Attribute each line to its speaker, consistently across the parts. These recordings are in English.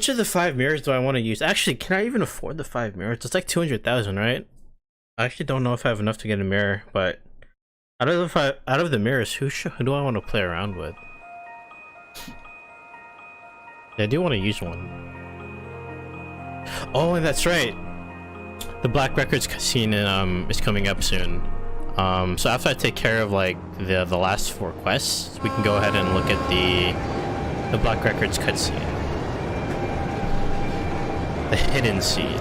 Speaker 1: Which of the 5 mirrors do I want to use? Actually, can I even afford the 5 mirrors? It's like 200,000, right? I actually don't know if I have enough to get a mirror, but out of the mirrors, who do I want to play around with? Yeah, I do want to use one. Oh, and that's right. The Black Records scene is coming up soon. So after I take care of like the last 4 quests, we can go ahead and look at the Black Records cutscene. The hidden scene.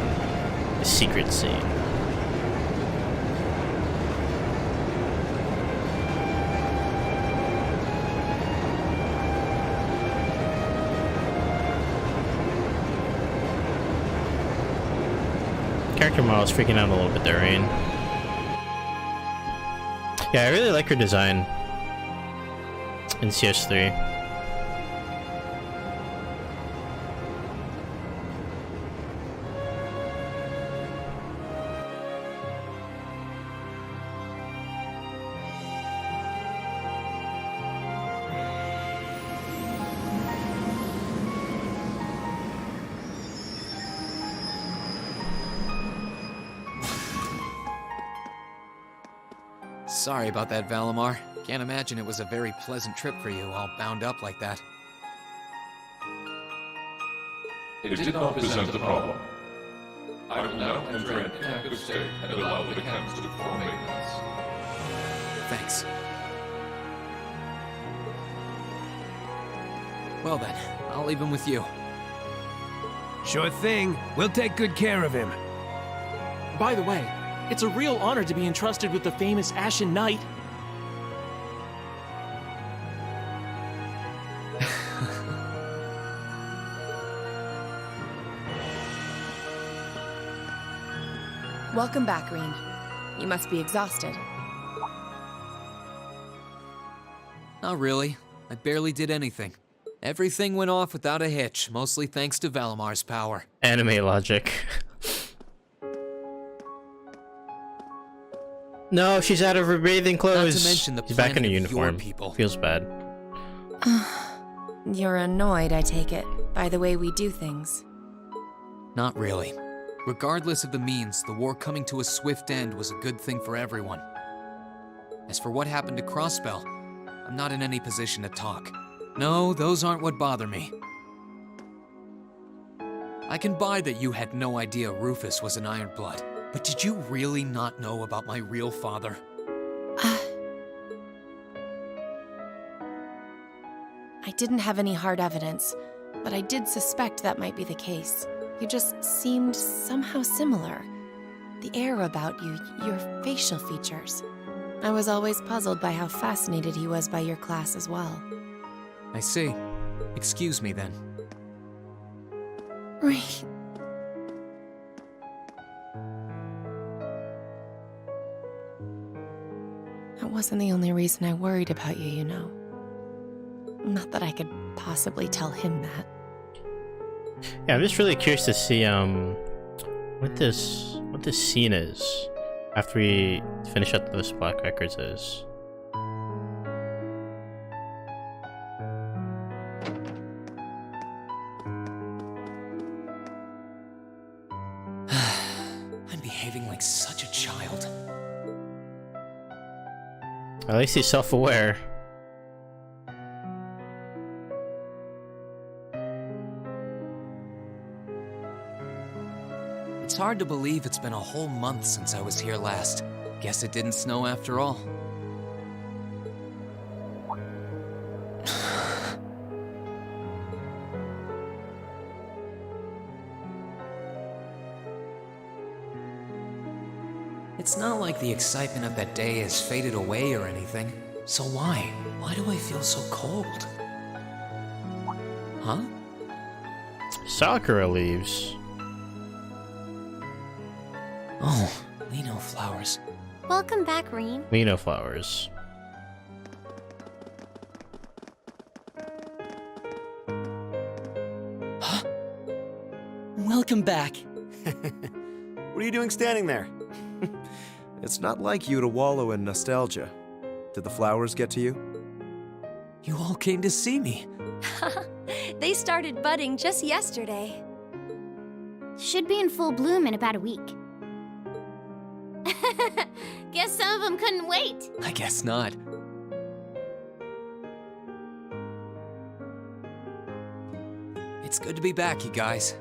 Speaker 1: The secret scene. Character model is freaking out a little bit there, Rain. Yeah, I really like her design in CS3.
Speaker 2: Sorry about that, Valimar. Can't imagine it was a very pleasant trip for you, all bound up like that.
Speaker 3: It did not present a problem. I will now enter an inactive state and allow the camps to perform maintenance.
Speaker 2: Thanks. Well then, I'll leave him with you.
Speaker 4: Sure thing. We'll take good care of him.
Speaker 5: By the way, it's a real honor to be entrusted with the famous Ashen Knight.
Speaker 6: Welcome back, Reen. You must be exhausted.
Speaker 2: Not really. I barely did anything. Everything went off without a hitch, mostly thanks to Valimar's power.
Speaker 1: Anime logic. No, she's out of her bathing clothes.
Speaker 2: Not to mention the
Speaker 1: she's back in her
Speaker 2: planet of your
Speaker 1: uniform.
Speaker 2: people.
Speaker 1: Feels bad.
Speaker 6: You're annoyed, I take it, by the way we do things.
Speaker 2: Not really. Regardless of the means, the war coming to a swift end was a good thing for everyone. As for what happened to Crossbell, I'm not in any position to talk. No, those aren't what bother me. I can buy that you had no idea Rufus was an Ironblood, but did you really not know about my real father?
Speaker 6: I didn't have any hard evidence, but I did suspect that might be the case. You just seemed somehow similar. The air about you, your facial features. I was always puzzled by how fascinated he was by your class as well.
Speaker 2: I see. Excuse me then.
Speaker 6: Right. That wasn't the only reason I worried about you, you know. Not that I could possibly tell him that.
Speaker 1: Yeah, I'm just really curious to see what this scene is after we finish up this Black Records is.
Speaker 2: I'm behaving like such a child.
Speaker 1: At least he's self-aware.
Speaker 2: It's hard to believe it's been a whole month since I was here last. Guess it didn't snow after all. It's not like the excitement of that day has faded away or anything. So why? Why do I feel so cold? Huh?
Speaker 1: Sakura leaves.
Speaker 2: Oh, Lino flowers.
Speaker 7: Welcome back, Reen.
Speaker 1: Lino flowers.
Speaker 2: Welcome back.
Speaker 8: What are you doing standing there? It's not like you to wallow in nostalgia. Did the flowers get to you?
Speaker 2: You all came to see me.
Speaker 7: They
Speaker 9: They started budding just yesterday.
Speaker 7: Should be in full bloom in about a week. Guess some of them couldn't wait.
Speaker 2: I guess not. It's good to be back, you guys.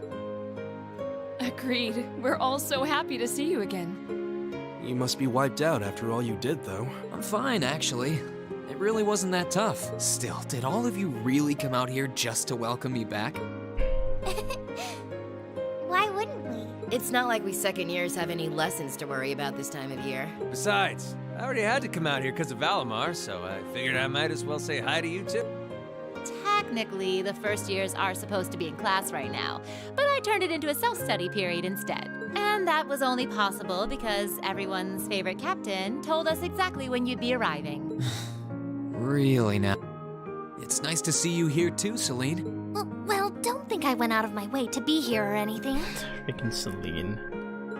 Speaker 10: Agreed. We're all so happy to see you again.
Speaker 5: You must be wiped out after all you did, though.
Speaker 2: I'm fine, actually. It really wasn't that tough. Still, did all of you really come out here just to welcome me back?
Speaker 7: Why wouldn't we?
Speaker 11: It's not like we second years have any lessons to worry about this time of year.
Speaker 4: Besides, I already had to come out here because of Valimar, so I figured I might as well say hi to you too.
Speaker 12: Technically, the first years are supposed to be in class right now, but I turned it into a self-study period instead. And that was only possible because everyone's favorite captain told us exactly when you'd be arriving.
Speaker 2: Really now? It's nice to see you here too, Celine.
Speaker 7: Well, don't think I went out of my way to be here or anything.
Speaker 1: Freaking Celine.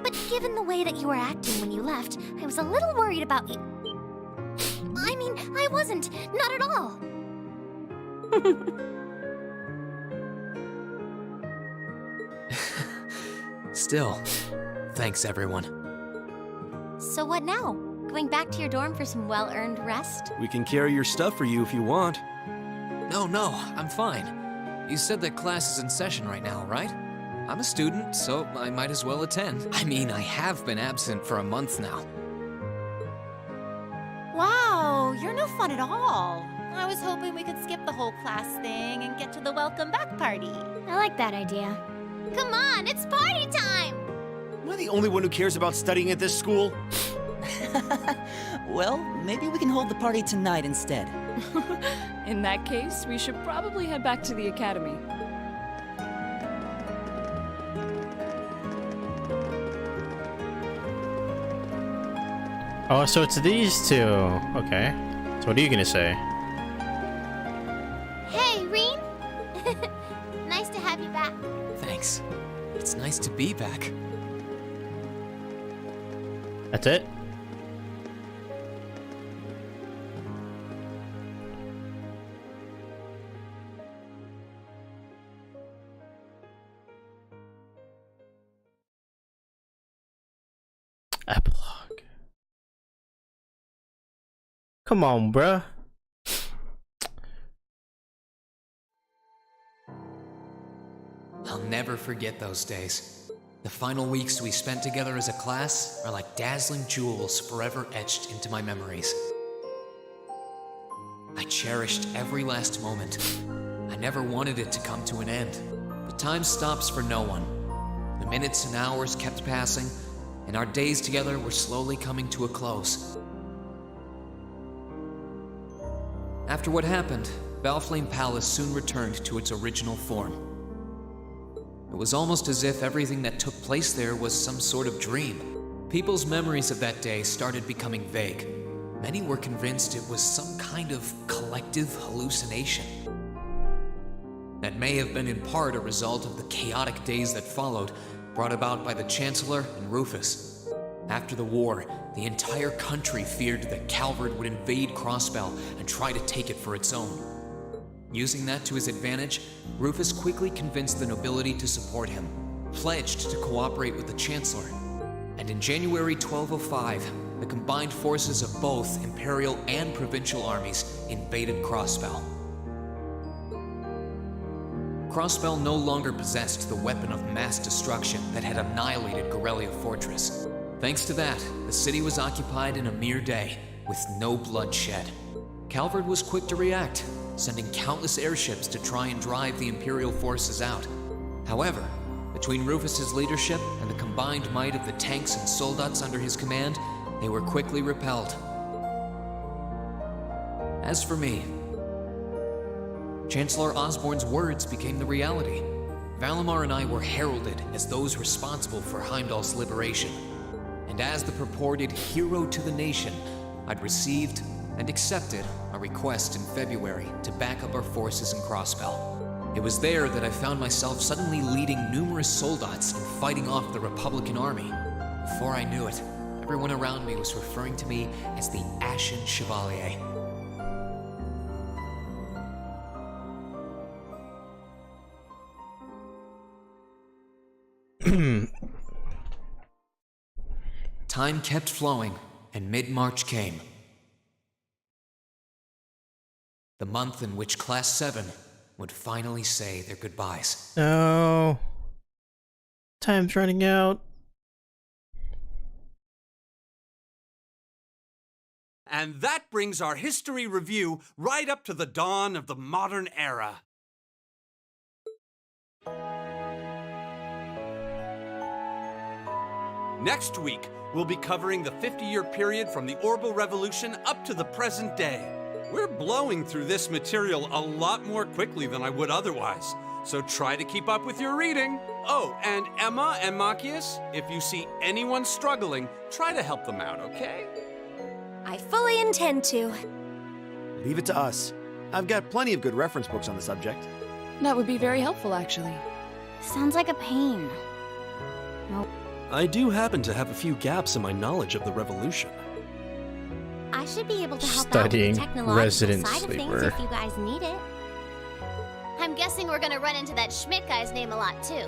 Speaker 7: But given the way that you were acting when you left, I was a little worried about you. I mean, I wasn't. Not at all.
Speaker 2: Still, thanks everyone.
Speaker 7: So what now? Going back to your dorm for some well-earned rest?
Speaker 5: We can carry your stuff for you if you want.
Speaker 2: No, I'm fine. You said that class is in session right now, right? I'm a student, so I might as well attend. I mean, I have been absent for a month now.
Speaker 12: Wow, you're no fun at all. I was hoping we could skip the whole class thing and get to the welcome back party.
Speaker 7: I like that idea. Come on, it's party time!
Speaker 8: Am I the only one who cares about studying at this school?
Speaker 13: Well, maybe we can hold the party tonight instead.
Speaker 10: In that case, we should probably head back to the academy.
Speaker 1: Oh, so it's these two. Okay. So what are you gonna say?
Speaker 7: Hey, Reen! Nice to have you back.
Speaker 2: Thanks. It's nice to be back.
Speaker 1: That's it? Epilogue. Come on, bruh.
Speaker 2: I'll never forget those days. The final weeks we spent together as a class are like dazzling jewels forever etched into my memories. I cherished every last moment. I never wanted it to come to an end. But time stops for no one. The minutes and hours kept passing, and our days together were slowly coming to a close. After what happened, Valflame Palace soon returned to its original form. It was almost as if everything that took place there was some sort of dream. People's memories of that day started becoming vague. Many were convinced it was some kind of collective hallucination. That may have been in part a result of the chaotic days that followed, brought about by the Chancellor and Rufus. After the war, the entire country feared that Calvard would invade Crossbell and try to take it for its own. Using that to his advantage, Rufus quickly convinced the nobility to support him, pledged to cooperate with the Chancellor. And in January 1205, the combined forces of both Imperial and Provincial armies invaded Crossbell. Crossbell no longer possessed the weapon of mass destruction that had annihilated Gorelia Fortress. Thanks to that, the city was occupied in a mere day, with no bloodshed. Calvard was quick to react, sending countless airships to try and drive the Imperial forces out. However, between Rufus's leadership and the combined might of the tanks and soldats under his command, they were quickly repelled. As for me, Chancellor Osborne's words became the reality. Valimar and I were heralded as those responsible for Heimdall's liberation. And as the purported hero to the nation, I'd received and accepted a request in February to back up our forces in Crossbell. It was there that I found myself suddenly leading numerous soldats and fighting off the Republican army. Before I knew it, everyone around me was referring to me as the Ashen Chevalier. Time kept flowing, and mid-March came. The month in which Class 7 would finally say their goodbyes.
Speaker 1: No. Time's running out.
Speaker 14: And that brings our history review right up to the dawn of the modern era. Next week, we'll be covering the 50-year period from the Orbital Revolution up to the present day. We're blowing through this material a lot more quickly than I would otherwise, so try to keep up with your reading. Oh, and Emma and Machias, if you see anyone struggling, try to help them out, okay?
Speaker 9: I fully intend to.
Speaker 8: Leave it to us. I've got plenty of good reference books on the subject.
Speaker 10: That would be very helpful, actually.
Speaker 7: Sounds like a pain.
Speaker 5: I do happen to have a few gaps in my knowledge of the Revolution.
Speaker 7: I should be able to help
Speaker 1: Studying
Speaker 7: out with the technological
Speaker 1: resident
Speaker 7: side of things
Speaker 1: sleeper.
Speaker 7: if you guys need it.
Speaker 15: I'm guessing we're gonna run into that Schmidt guy's name a lot, too.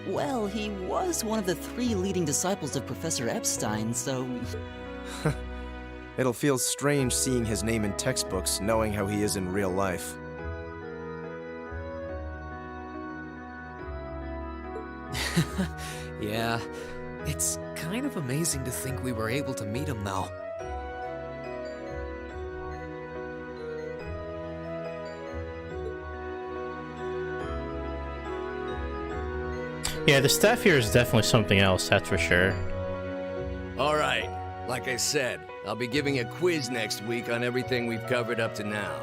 Speaker 13: Well, he was one of the 3 leading disciples of Professor Epstein, so...
Speaker 8: It'll feel strange seeing his name in textbooks, knowing how he is in real life.
Speaker 2: Yeah, it's kind of amazing to think we were able to meet him, though.
Speaker 1: Yeah, the staff here is definitely something else, that's for sure.
Speaker 16: Alright, like I said, I'll be giving a quiz next week on everything we've covered up to now.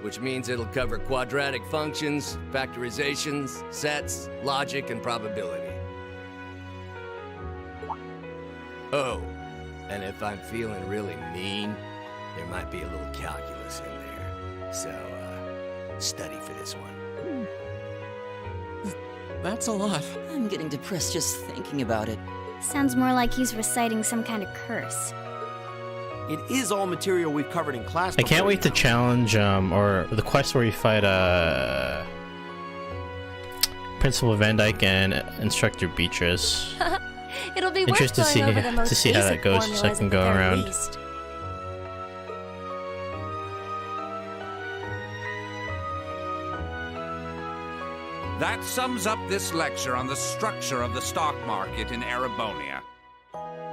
Speaker 16: Which means it'll cover quadratic functions, factorizations, sets, logic, and probability. Oh, and if I'm feeling really mean, there might be a little calculus in there. So, study for this one.
Speaker 13: That's a lot. I'm getting depressed just thinking about it.
Speaker 7: Sounds more like he's reciting some kind of curse.
Speaker 8: It is all material we've covered in class.
Speaker 1: I can't wait to challenge, or the quest where you fight, Principal Van Dyke and Instructor Beatrice.
Speaker 9: It'll be worth
Speaker 1: Interested
Speaker 9: going over the most
Speaker 1: to see how that
Speaker 9: basic
Speaker 1: goes, so I
Speaker 9: formulas
Speaker 1: can
Speaker 9: at the
Speaker 1: go
Speaker 9: very
Speaker 1: around.
Speaker 9: least.
Speaker 14: That sums up this lecture on the structure of the stock market in Erebonia.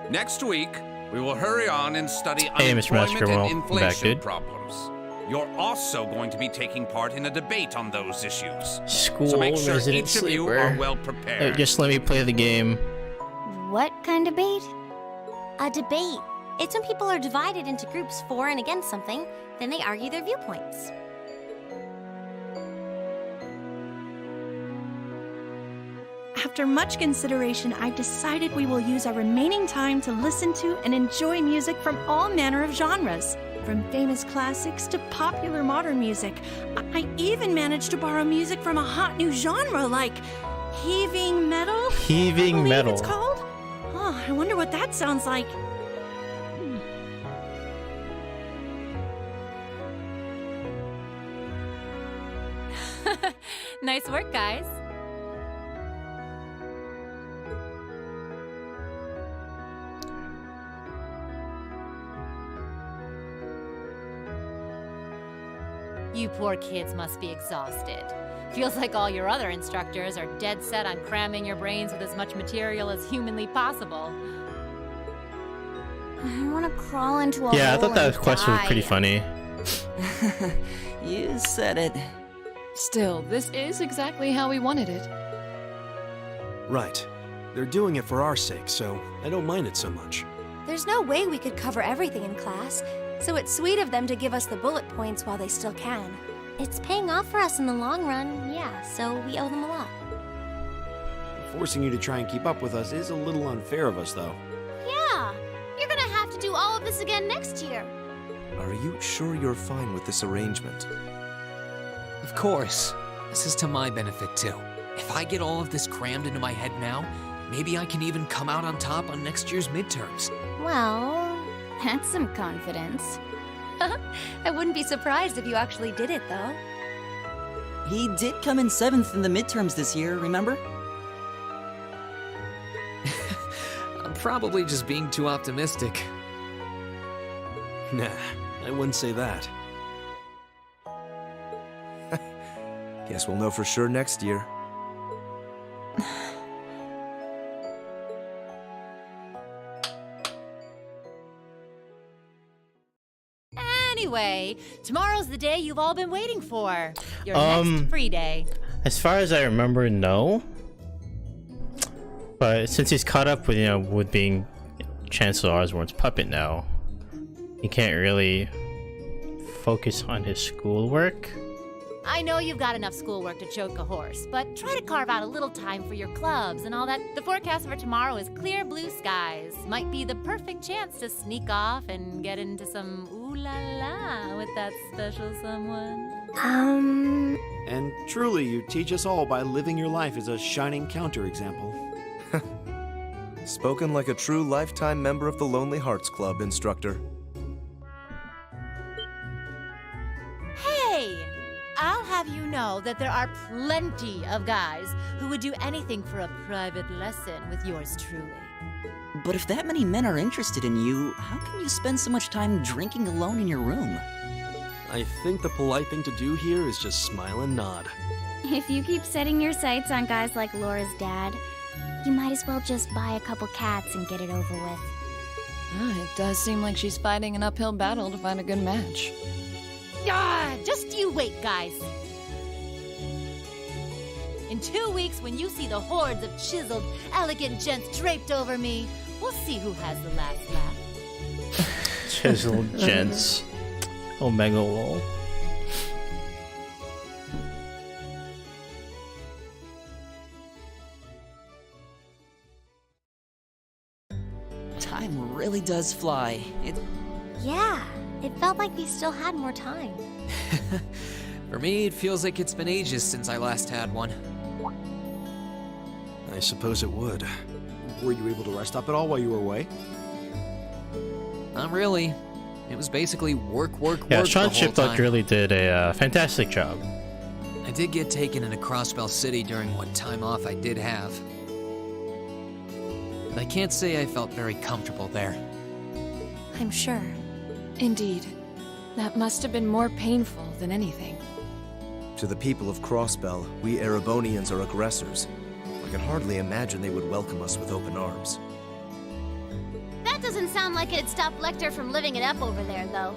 Speaker 14: Next week, we will hurry on and study
Speaker 1: Hey, Mr. Masker,
Speaker 14: unemployment and
Speaker 1: welcome back,
Speaker 14: inflation
Speaker 1: dude.
Speaker 14: problems. You're also going to be taking part in a debate on those issues.
Speaker 1: School
Speaker 14: so make sure
Speaker 1: resident
Speaker 14: each of you
Speaker 1: sleeper.
Speaker 14: are well prepared.
Speaker 1: Just let me play the game.
Speaker 7: What kind of debate?
Speaker 15: A debate. It's when people are divided into groups for and against something, then they argue their viewpoints.
Speaker 17: After much consideration, I've decided we will use our remaining time to listen to and enjoy music from all manner of genres. From famous classics to popular modern music. I even managed to borrow music from a hot new genre like heaving metal.
Speaker 1: Heaving
Speaker 17: I believe
Speaker 1: metal.
Speaker 17: it's called. Oh, I wonder what that sounds like.
Speaker 12: Nice work, guys. You poor kids must be exhausted. Feels like all your other instructors are dead set on cramming your brains with as much material as humanly possible.
Speaker 7: I want to crawl into a
Speaker 1: Yeah, I
Speaker 7: hole
Speaker 1: thought that
Speaker 7: and
Speaker 1: quest was
Speaker 7: die.
Speaker 1: pretty funny.
Speaker 13: You said it.
Speaker 10: Still, this is exactly how we wanted it.
Speaker 5: Right. They're doing it for our sake, so I don't mind it so much.
Speaker 9: There's no way we could cover everything in class, so it's sweet of them to give us the bullet points while they still can.
Speaker 15: It's paying off for us in the long run, yeah, so we owe them a lot.
Speaker 8: Forcing you to try and keep up with us is a little unfair of us, though.
Speaker 15: Yeah, you're gonna have to do all of this again next year.
Speaker 8: Are you sure you're fine with this arrangement?
Speaker 2: Of course. This is to my benefit, too. If I get all of this crammed into my head now, maybe I can even come out on top on next year's midterms.
Speaker 7: Well, that's some confidence.
Speaker 9: I wouldn't be surprised if you actually did it, though.
Speaker 13: He did come in 7th in the midterms this year, remember?
Speaker 4: I'm probably just being too optimistic.
Speaker 5: Nah, I wouldn't say that.
Speaker 8: Guess we'll know for sure next year.
Speaker 12: Anyway, tomorrow's the day you've all been waiting for. Your next free day.
Speaker 1: As far as I remember, no. But since he's caught up with, you know, with being Chancellor Osborne's puppet now, he can't really focus on his schoolwork.
Speaker 12: I know you've got enough schoolwork to choke a horse, but try to carve out a little time for your clubs and all that. The forecast for tomorrow is clear blue skies. Might be the perfect chance to sneak off and get into some ooh la la with that special someone.
Speaker 5: And truly, you teach us all by living your life as a shining counterexample.
Speaker 8: Spoken like a true lifetime member of the Lonely Hearts Club, instructor.
Speaker 12: Hey! I'll have you know that there are plenty of guys who would do anything for a private lesson with yours truly.
Speaker 13: But if that many men are interested in you, how can you spend so much time drinking alone in your room?
Speaker 5: I think the polite thing to do here is just smile and nod.
Speaker 15: If you keep setting your sights on guys like Laura's dad, you might as well just buy a couple cats and get it over with.
Speaker 10: It does seem like she's fighting an uphill battle to find a good match.
Speaker 12: Ah, just you wait, guys. In 2 weeks, when you see the hordes of chiseled, elegant gents draped over me, we'll see who has the last laugh.
Speaker 1: Chiseled gents. Omega lol.
Speaker 13: Time really does fly.
Speaker 15: Yeah, it felt like we still had more time.
Speaker 4: For me, it feels like it's been ages since I last had one.
Speaker 5: I suppose it would. Were you able to rest up at all while you were away?
Speaker 4: Not really. It was basically work,
Speaker 1: Yeah,
Speaker 4: work
Speaker 1: Sean
Speaker 4: the whole
Speaker 1: Chipluck
Speaker 4: time.
Speaker 1: really did a fantastic job.
Speaker 4: I did get taken into Crossbell City during what time off I did have. But I can't say I felt very comfortable there.
Speaker 10: I'm sure. Indeed. That must have been more painful than anything.
Speaker 8: To the people of Crossbell, we Erebonians are aggressors. I can hardly imagine they would welcome us with open arms.
Speaker 7: That doesn't sound like it'd stop Lecter from living it up over there, though.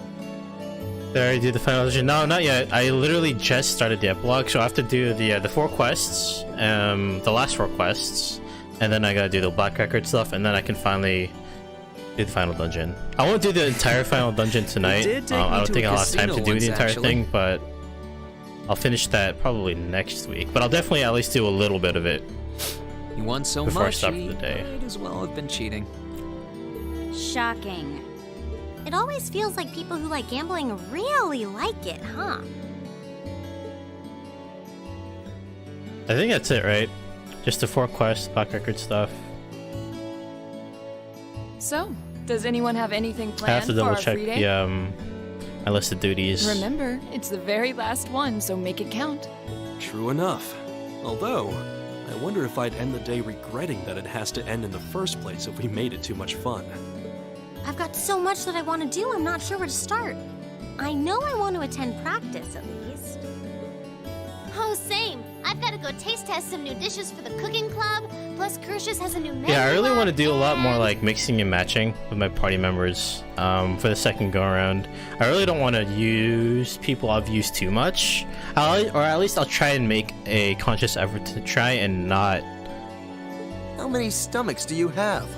Speaker 1: Did I already do the final dungeon? No, not yet. I literally just started the epilogue, so I have to do the 4 quests, the last 4 quests, and then I gotta do the Black Record stuff, and then I can finally do the final dungeon. I won't do the entire final dungeon tonight. I don't think I'll have time to do the entire thing, but I'll finish that probably next week. But I'll definitely at least do a little bit of it.
Speaker 4: You won so
Speaker 1: before
Speaker 4: much,
Speaker 1: I stop for the day.
Speaker 4: might as well have been cheating.
Speaker 15: Shocking. It always feels like people who like gambling really like it, huh?
Speaker 1: I think that's it, right? Just the 4 quests, Black Record stuff.
Speaker 10: So, does anyone have anything
Speaker 1: I have
Speaker 10: planned
Speaker 1: to
Speaker 10: for
Speaker 1: double
Speaker 10: our
Speaker 1: check
Speaker 10: free day?
Speaker 1: the my list of duties.
Speaker 10: Remember, it's the very last one, so make it count.
Speaker 5: True enough. Although, I wonder if I'd end the day regretting that it has to end in the first place if we made it too much fun.
Speaker 15: I've got so much that I want to do, I'm not sure where to start. I know I want to attend practice, at least.
Speaker 7: Oh, same. I've got to go taste test some new dishes for the cooking club. Plus, Kershus has a new menu.
Speaker 1: Yeah, I really want to do a lot more like mixing and matching with my party members for the second go around. I really don't want to use people I've used too much, or at least I'll try and make a conscious effort to try and not
Speaker 8: How many stomachs do you have?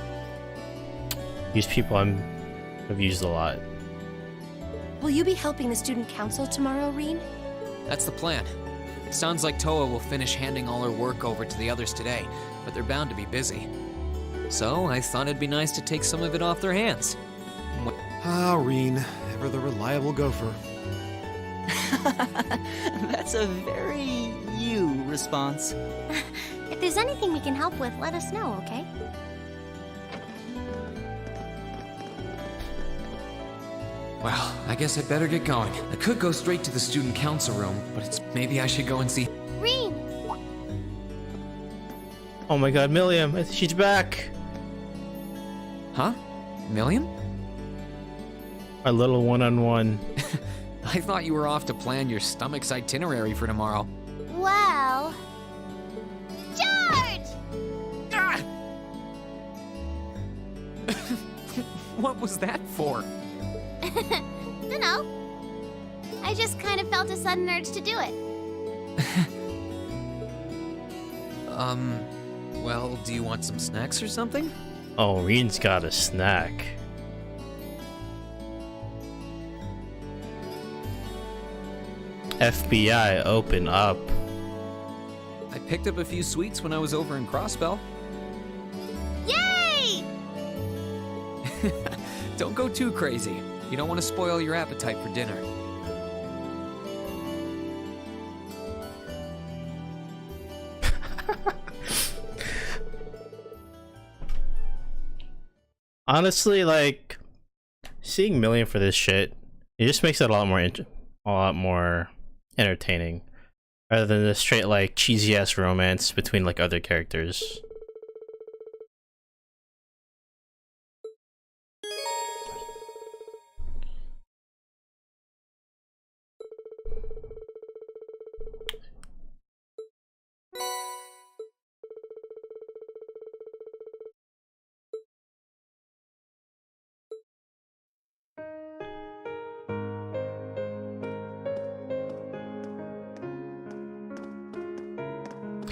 Speaker 1: use people I've used a lot.
Speaker 18: Will you be helping the student council tomorrow, Reen?
Speaker 4: That's the plan. It sounds like Toa will finish handing all her work over to the others today, but they're bound to be busy. So I thought it'd be nice to take some of it off their hands.
Speaker 5: Ah, Reen, ever the reliable gopher.
Speaker 13: That's a very you response.
Speaker 15: If there's anything we can help with, let us know, okay?
Speaker 2: Well, I guess I'd better get going. I could go straight to the student council room, but maybe I should go and see.
Speaker 7: Rean!
Speaker 1: Oh my god, Milliam, she's back!
Speaker 2: Huh? Milliam?
Speaker 1: Our little one-on-one.
Speaker 2: I thought you were off to plan your stomach's itinerary for tomorrow.
Speaker 7: Well... George!
Speaker 2: Ah! What was that for?
Speaker 7: Dunno. I just kind of felt a sudden urge to do it.
Speaker 2: Well, do you want some snacks or something?
Speaker 1: Oh, Reen's got a snack. FBI, open up.
Speaker 2: I picked up a few sweets when I was over in Crossbell.
Speaker 7: Yay!
Speaker 2: Don't go too crazy. You don't want to spoil your appetite for dinner.
Speaker 1: Honestly, like, seeing Milliam for this shit, it just makes it a lot more entertaining, rather than the straight like cheesy ass romance between like other characters.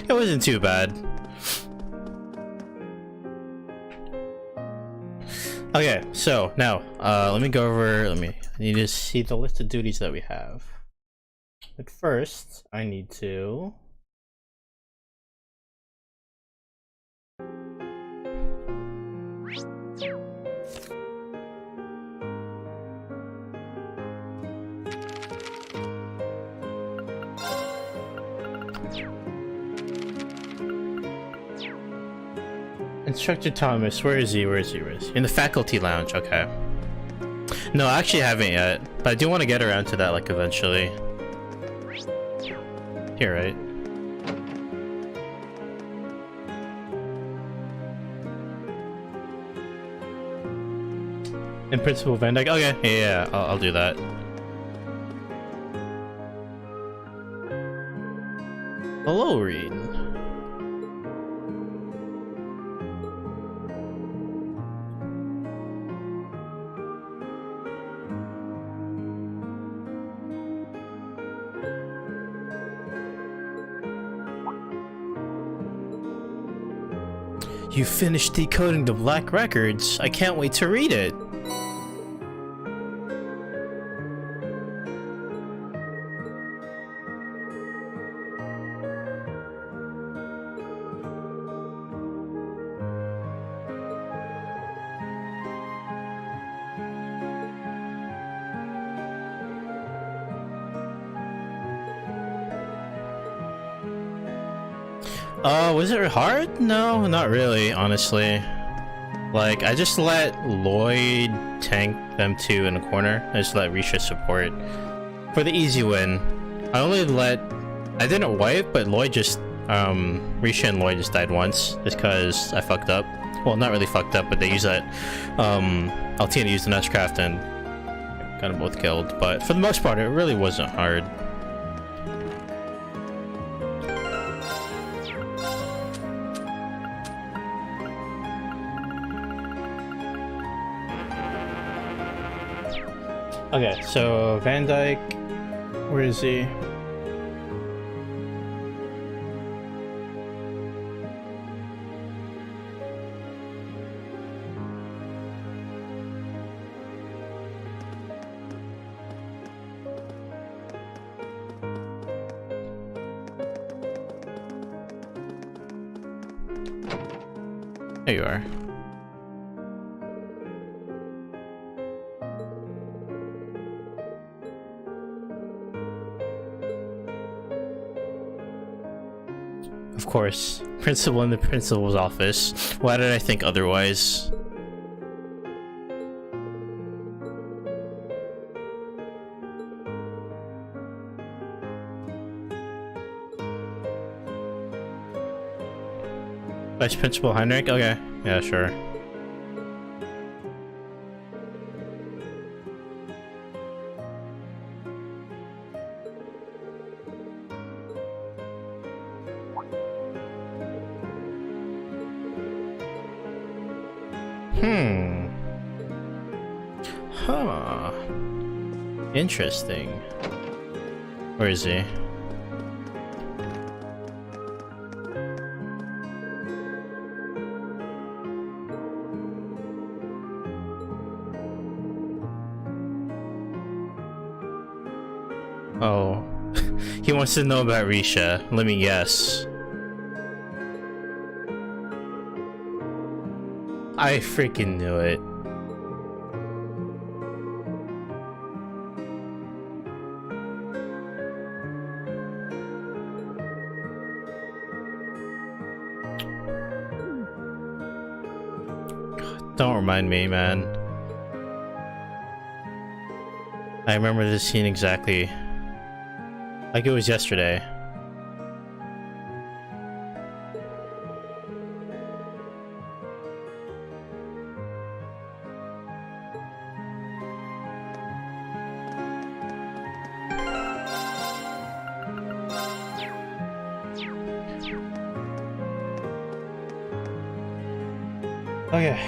Speaker 1: It wasn't too bad. Okay, so now let me go over. I need to see the list of duties that we have. But first, I need to. Instructor Thomas, where is he? Where is he? Where is he? In the faculty lounge, okay. No, I actually haven't yet, but I do want to get around to that, like, eventually. Here, right? And Principal Van Dyke? Okay, yeah, I'll do that. Hello, Reed. You finished decoding the Black Records. I can't wait to read it. Was it hard? No, not really, honestly. Like, I just let Lloyd tank them two in a corner. I just let Risha support. For the easy win, I didn't wipe, but Lloyd just, Risha and Lloyd just died once, just cause I fucked up. Well, not really fucked up, but they used that, Altina used the Nutcraft and got them both killed. But for the most part, it really wasn't hard. Okay, so Van Dyke, where is he? There you are. Of course, principal in the principal's office. Why did I think otherwise? Vice Principal Heinrich? Okay. Yeah, sure. Huh. Interesting. Where is he? Oh. He wants to know about Risha. Let me guess. I freaking knew it. Don't remind me, man. I remember this scene exactly. Like it was yesterday. Okay.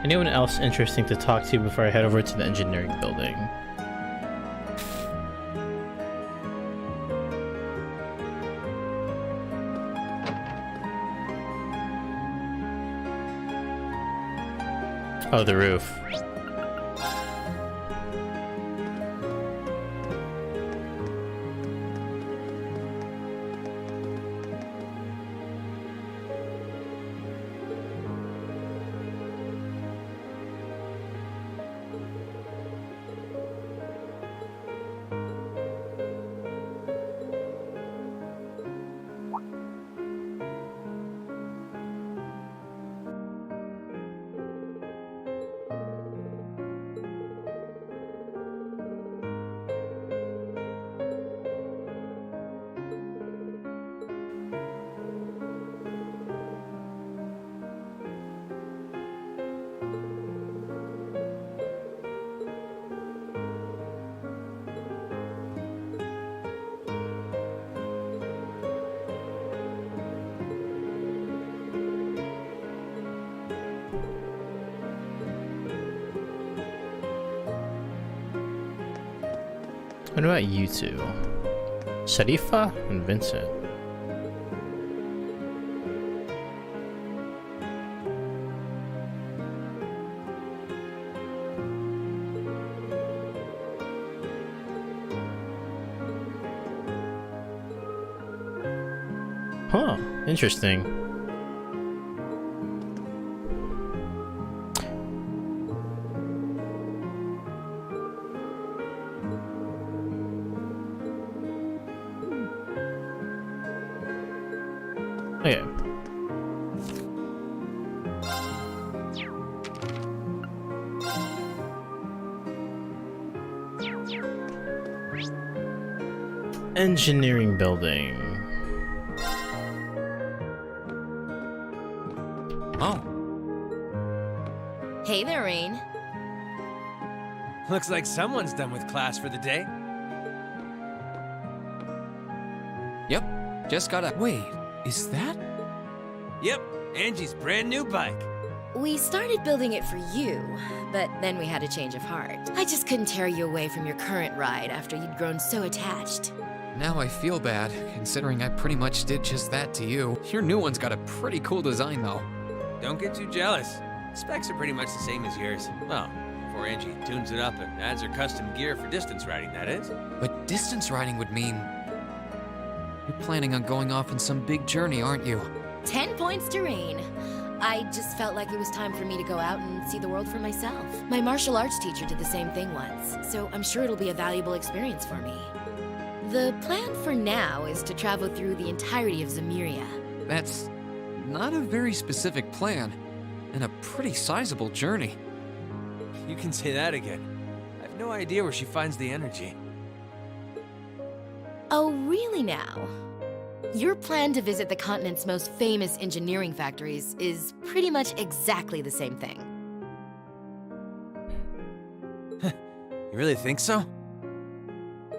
Speaker 1: Anyone else interesting to talk to before I head over to the engineering building? Oh, the roof. What about you two? Sharifa and Vincent. Huh, interesting. Okay. Engineering building.
Speaker 2: Oh.
Speaker 11: Hey there, Rain.
Speaker 19: Looks like someone's done with class for the day.
Speaker 2: Yep, just got a... Wait, is that?
Speaker 19: Yep, Angie's brand new bike.
Speaker 11: We started building it for you, but then we had a change of heart. I just couldn't tear you away from your current ride after you'd grown so attached.
Speaker 2: Now I feel bad, considering I pretty much did just that to you. Your new one's got a pretty cool design, though.
Speaker 19: Don't get too jealous. Specs are pretty much the same as yours. Well, before Angie tunes it up and adds her custom gear for distance riding, that is.
Speaker 2: But distance riding would mean... You're planning on going off on some big journey, aren't you?
Speaker 11: 10 points to Rain. I just felt like it was time for me to go out and see the world for myself. My martial arts teacher did the same thing once, so I'm sure it'll be a valuable experience for me. The plan for now is to travel through the entirety of Zemuria.
Speaker 2: That's not a very specific plan, and a pretty sizable journey.
Speaker 19: You can say that again. I have no idea where she finds the energy.
Speaker 11: Oh, really now? Your plan to visit the continent's most famous engineering factories is pretty much exactly the same thing.
Speaker 19: You really think so?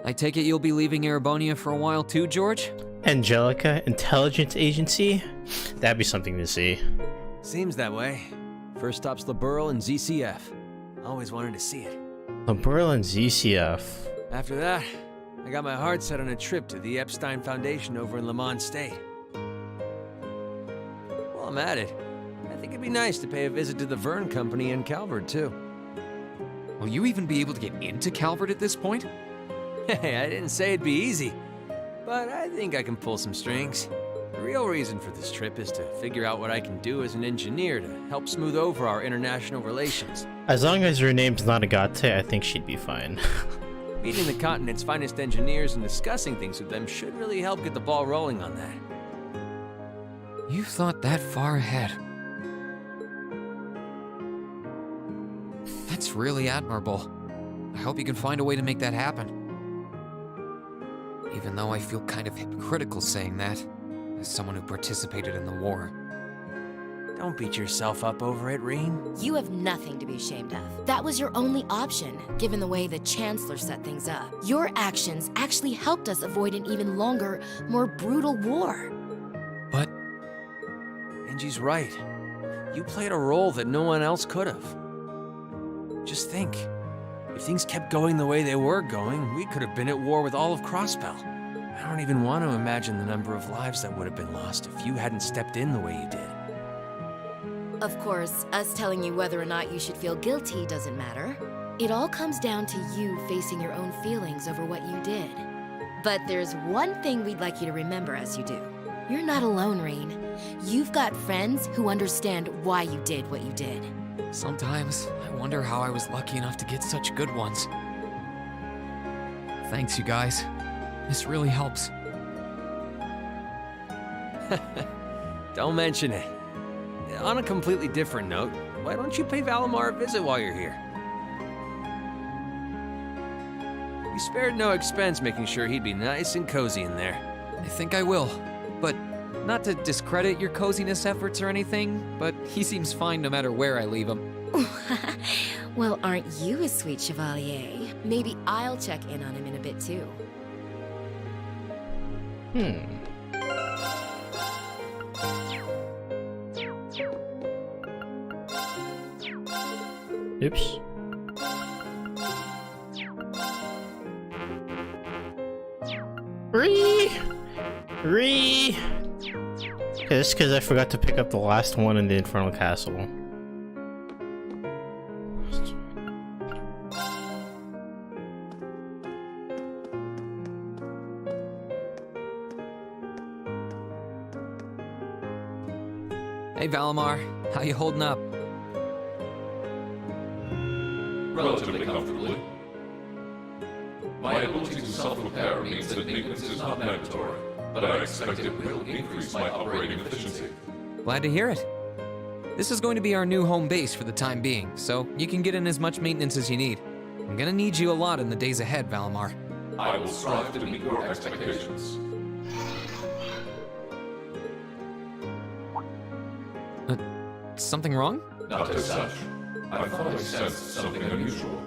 Speaker 4: I take it you'll be leaving Erebonia for a while too, George?
Speaker 1: Angelica Intelligence Agency? That'd be something to see.
Speaker 19: Seems that way. First stop's Liberl and ZCF. Always wanted to see it.
Speaker 1: Liberl and ZCF.
Speaker 19: After that, I got my heart set on a trip to the Epstein Foundation over in Lamont State. While I'm at it, I think it'd be nice to pay a visit to the Verne Company in Calvert, too.
Speaker 2: Will you even be able to get into Calvert at this point?
Speaker 19: Hey, I didn't say it'd be easy, but I think I can pull some strings. The real reason for this trip is to figure out what I can do as an engineer to help smooth over our international relations.
Speaker 1: As long as her name's not Agate, I think she'd be fine.
Speaker 19: Meeting the continent's finest engineers and discussing things with them should really help get the ball rolling on that.
Speaker 2: You've thought that far ahead. That's really admirable. I hope you can find a way to make that happen. Even though I feel kind of hypocritical saying that, as someone who participated in the war.
Speaker 19: Don't beat yourself up over it, Reen.
Speaker 11: You have nothing to be ashamed of. That was your only option, given the way the Chancellor set things up. Your actions actually helped us avoid an even longer, more brutal war.
Speaker 19: But Angie's right. You played a role that no one else could have. Just think, if things kept going the way they were going, we could have been at war with all of Crossbell. I don't even want to imagine the number of lives that would have been lost if you hadn't stepped in the way you did.
Speaker 11: Of course, us telling you whether or not you should feel guilty doesn't matter. It all comes down to you facing your own feelings over what you did. But there's one thing we'd like you to remember as you do. You're not alone, Reen. You've got friends who understand why you did what you did.
Speaker 2: Sometimes, I wonder how I was lucky enough to get such good ones. Thanks, you guys. This really helps.
Speaker 19: Don't mention it. On a completely different note, why don't you pay Valimar a visit while you're here? You spared no expense making sure he'd be nice and cozy in there.
Speaker 2: I think I will, but not to discredit your coziness efforts or anything, but he seems fine no matter where I leave him.
Speaker 11: Well, aren't you a sweet chevalier? Maybe I'll check in on him in a bit too.
Speaker 1: Oops. Okay, that's because I forgot to pick up the last one in the Infernal Castle.
Speaker 2: Hey Valimar, how you holding up?
Speaker 3: Relatively comfortably. My ability to self-repair means that maintenance is not mandatory, but I expect it will increase my operating efficiency.
Speaker 2: Glad to hear it. This is going to be our new home base for the time being, so you can get in as much maintenance as you need. I'm gonna need you a lot in the days ahead, Valimar.
Speaker 3: I will strive to meet your expectations.
Speaker 2: Something wrong?
Speaker 3: Not as such. I thought I sensed something unusual,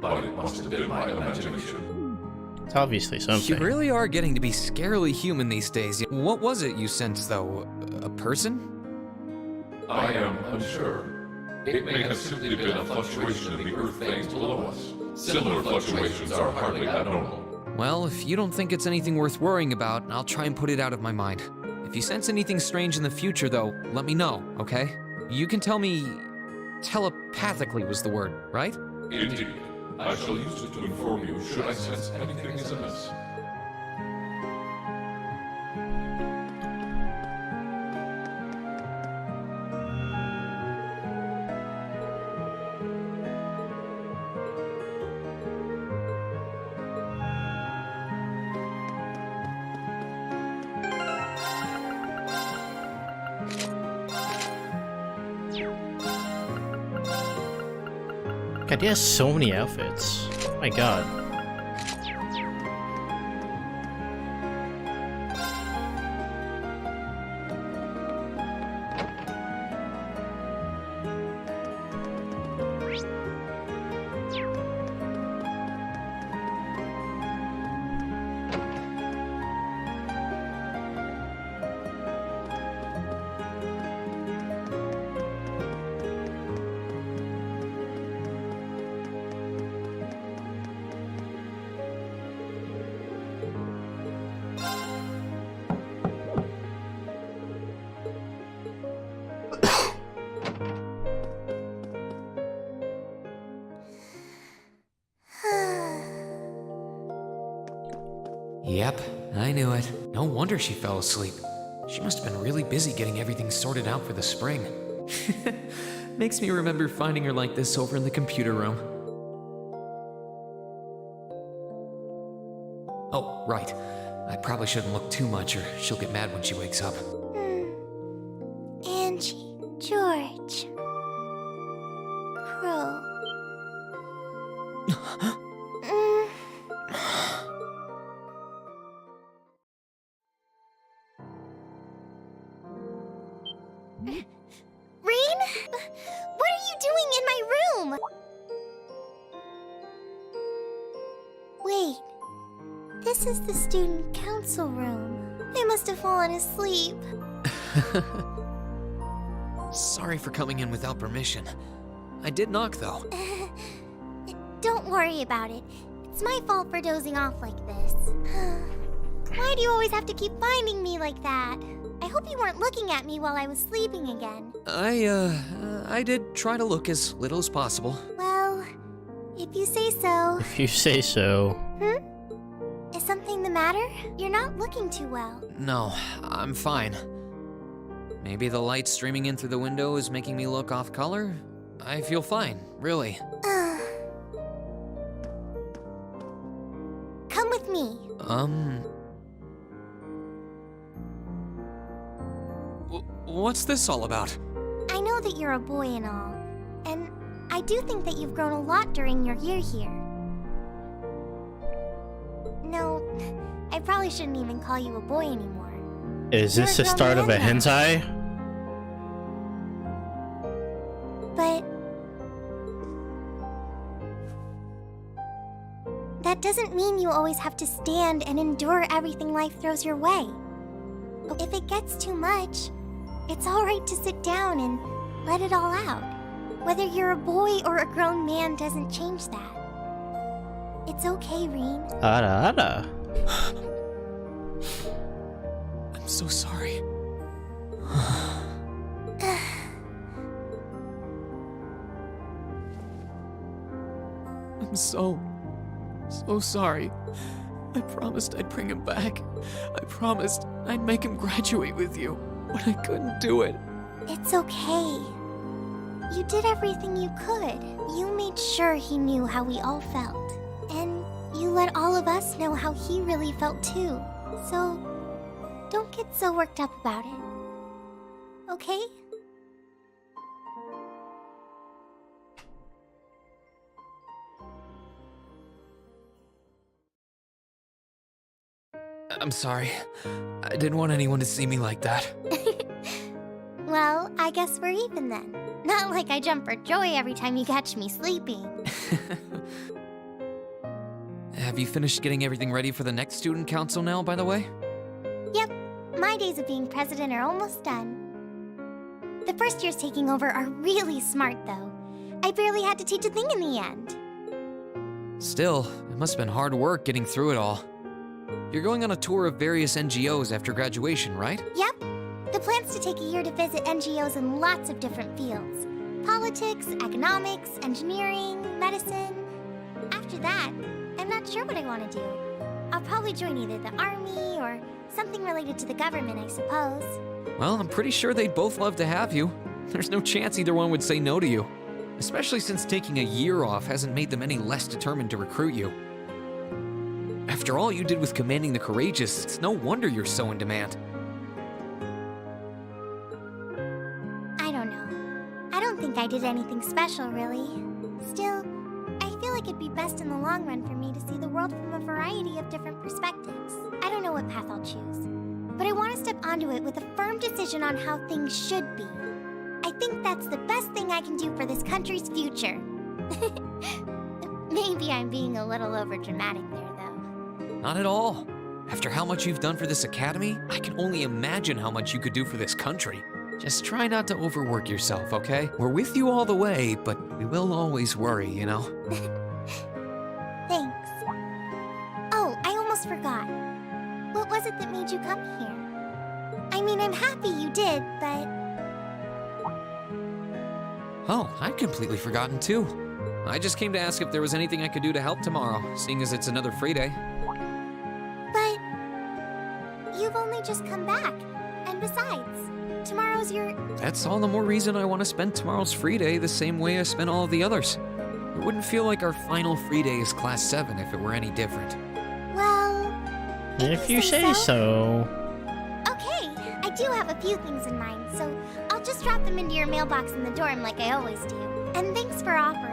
Speaker 3: but it must have been my imagination.
Speaker 1: It's obviously something.
Speaker 2: You really are getting to be scarily human these days. What was it you sensed, though? A person?
Speaker 3: I am unsure. It may have simply been a fluctuation in the earth veins below us. Similar fluctuations are hardly abnormal.
Speaker 2: Well, if you don't think it's anything worth worrying about, I'll try and put it out of my mind. If you sense anything strange in the future, though, let me know, okay? You can tell me... telepathically was the word, right?
Speaker 3: Indeed. I shall use it to inform you should I sense anything is amiss.
Speaker 1: God, he has so many outfits. Oh my god.
Speaker 2: Yep, I knew it. No wonder she fell asleep. She must have been really busy getting everything sorted out for the spring. Makes me remember finding her like this over in the computer room. Oh, right. I probably shouldn't look too much or she'll get mad when she wakes up.
Speaker 15: Angie, George, Crow.
Speaker 7: Rain? What are you doing in my room? Wait, this is the student council room. I must have fallen asleep.
Speaker 2: Sorry for coming in without permission. I did knock, though.
Speaker 7: Don't worry about it. It's my fault for dozing off like this. Why do you always have to keep finding me like that? I hope you weren't looking at me while I was sleeping again.
Speaker 2: I did try to look as little as possible.
Speaker 7: Well, if you say so.
Speaker 1: If you say so.
Speaker 7: Is something the matter? You're not looking too well.
Speaker 2: No, I'm fine. Maybe the light streaming in through the window is making me look off color? I feel fine, really.
Speaker 7: Come with me.
Speaker 2: What's this all about?
Speaker 7: I know that you're a boy and all, and I do think that you've grown a lot during your year here. No, I probably shouldn't even call you a boy anymore.
Speaker 1: Is this the start of a hentai?
Speaker 7: But that doesn't mean you always have to stand and endure everything life throws your way. If it gets too much, it's alright to sit down and let it all out. Whether you're a boy or a grown man doesn't change that. It's okay, Rean.
Speaker 1: Ara.
Speaker 2: I'm so sorry. I'm so sorry. I promised I'd bring him back. I promised I'd make him graduate with you, but I couldn't do it.
Speaker 7: It's okay. You did everything you could. You made sure he knew how we all felt. And you let all of us know how he really felt too. So, don't get so worked up about it. Okay?
Speaker 2: I'm sorry. I didn't want anyone to see me like that.
Speaker 7: Well, I guess we're even then. Not like I jump for joy every time you catch me sleeping.
Speaker 2: Have you finished getting everything ready for the next student council now, by the way?
Speaker 7: Yep, my days of being president are almost done. The first years taking over are really smart, though. I barely had to teach a thing in the end.
Speaker 2: Still, it must have been hard work getting through it all. You're going on a tour of various NGOs after graduation, right?
Speaker 7: Yep. The plan's to take a year to visit NGOs in lots of different fields. Politics, economics, engineering, medicine. After that, I'm not sure what I want to do. I'll probably join either the army or something related to the government, I suppose.
Speaker 2: Well, I'm pretty sure they'd both love to have you. There's no chance either one would say no to you. Especially since taking a year off hasn't made them any less determined to recruit you. After all you did with commanding the courageous, it's no wonder you're so in demand.
Speaker 7: I don't know. I don't think I did anything special, really. Still, I feel like it'd be best in the long run for me to see the world from a variety of different perspectives. I don't know what path I'll choose, but I want to step onto it with a firm decision on how things should be. I think that's the best thing I can do for this country's future. Maybe I'm being a little overdramatic there, though.
Speaker 2: Not at all. After how much you've done for this academy, I can only imagine how much you could do for this country. Just try not to overwork yourself, okay? We're with you all the way, but we will always worry, you know?
Speaker 7: Thanks. Oh, I almost forgot. What was it that made you come here? I mean, I'm happy you did, but...
Speaker 2: Oh, I'd completely forgotten too. I just came to ask if there was anything I could do to help tomorrow, seeing as it's another free day.
Speaker 7: But you've only just come back. And besides, tomorrow's your...
Speaker 4: That's all the more reason I want to spend tomorrow's free day the same way I spent all of the others. It wouldn't feel like our final free day is Class 7 if it were any different.
Speaker 7: Well...
Speaker 1: If you say so.
Speaker 7: Okay, I do have a few things in mind, so I'll just drop them into your mailbox in the dorm like I always do. And thanks for offering.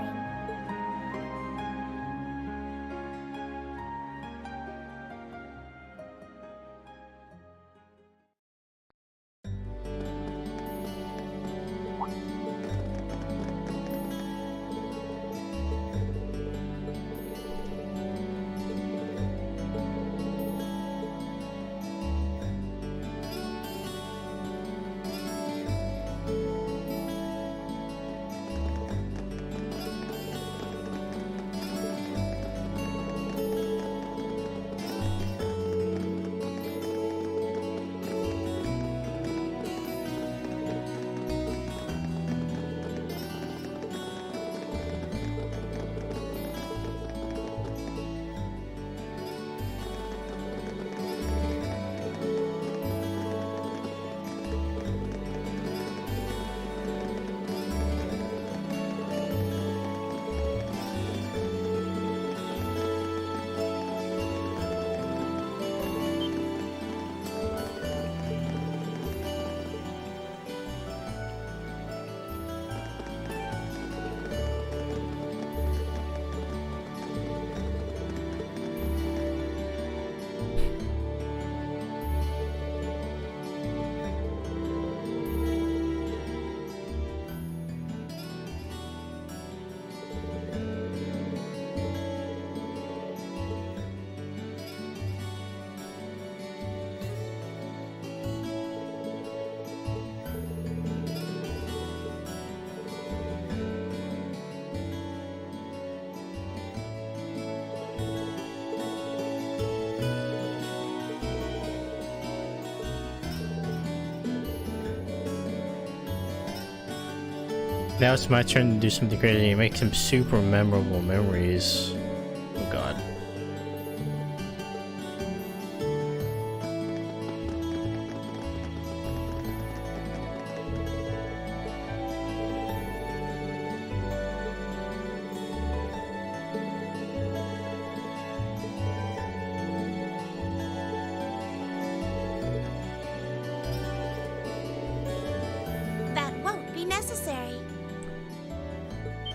Speaker 1: Now it's my turn to do something crazy and make some super memorable memories. Oh god.
Speaker 7: That won't be necessary.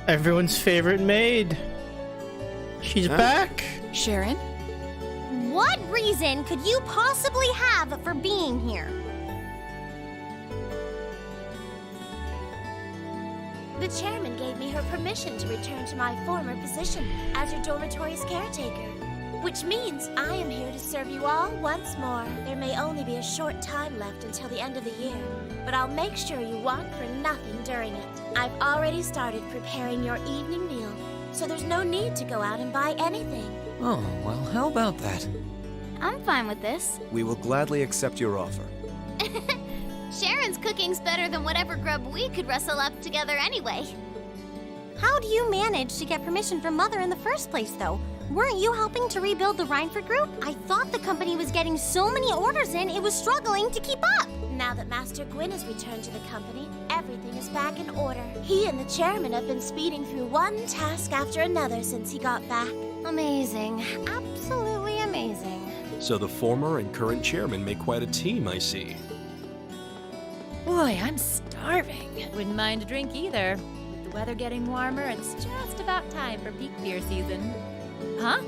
Speaker 1: Everyone's favorite maid. She's back.
Speaker 10: Sharon?
Speaker 7: What reason could you possibly have for being here? The chairman gave me her permission to return to my former position as your dormitory's caretaker. Which means I am here to serve you all once more. There may only be a short time left until the end of the year, but I'll make sure you want for nothing during it. I've already started preparing your evening meal, so there's no need to go out and buy anything.
Speaker 4: Oh, well, how about that?
Speaker 15: I'm fine with this.
Speaker 8: We will gladly accept your offer.
Speaker 7: Sharon's cooking's better than whatever grub we could rustle up together anyway. How do you manage to get permission from Mother in the first place, though? Weren't you helping to rebuild the Rhineford group? I thought the company was getting so many orders in, it was struggling to keep up. Now that Master Gwyn has returned to the company, everything is back in order. He and the chairman have been speeding through one task after another since he got back. Amazing. Absolutely amazing.
Speaker 5: So the former and current chairman make quite a team, I see.
Speaker 12: Boy, I'm starving. Wouldn't mind a drink either. With the weather getting warmer, it's just about time for peak beer season. Huh?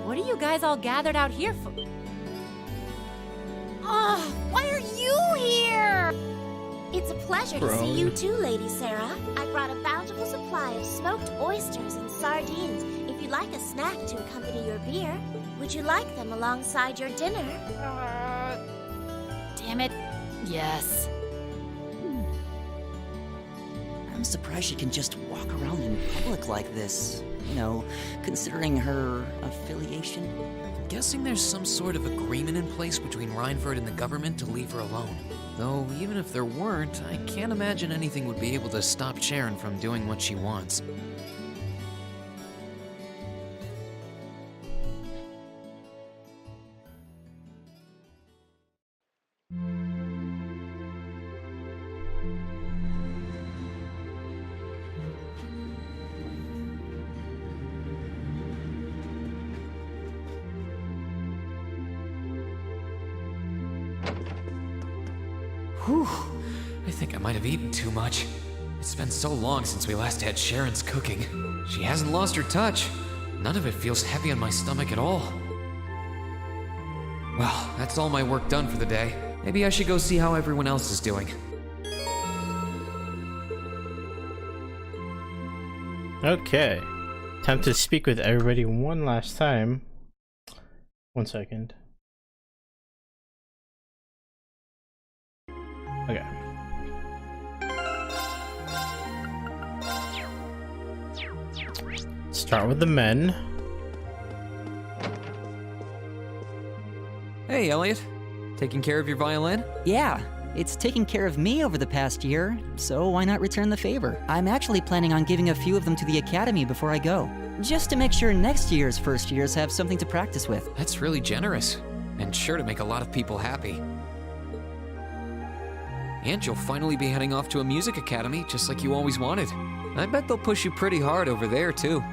Speaker 12: What are you guys all gathered out here for?
Speaker 7: Oh, why are you here? It's a pleasure to see you too, Lady Sarah. I brought a bountiful supply of smoked oysters and sardines if you'd like a snack to accompany your beer. Would you like them alongside your dinner?
Speaker 12: Damn it. Yes.
Speaker 13: I'm surprised she can just walk around in public like this. You know, considering her affiliation.
Speaker 2: I'm guessing there's some sort of agreement in place between Rhineford and the government to leave her alone. Though, even if there weren't, I can't imagine anything would be able to stop Sharon from doing what she wants. Whew. I think I might have eaten too much. It's been so long since we last had Sharon's cooking. She hasn't lost her touch. None of it feels heavy on my stomach at all. Well, that's all my work done for the day. Maybe I should go see how everyone else is doing.
Speaker 1: Okay. Time to speak with everybody one last time. 1 second. Okay. Start with the men.
Speaker 2: Hey, Elliot. Taking care of your violin?
Speaker 13: Yeah, it's taken care of me over the past year, so why not return the favor? I'm actually planning on giving a few of them to the academy before I go, just to make sure next year's first years have something to practice with.
Speaker 2: That's really generous, and sure to make a lot of people happy. And you'll finally be heading off to a music academy, just like you always wanted. I bet they'll push you pretty hard over there, too.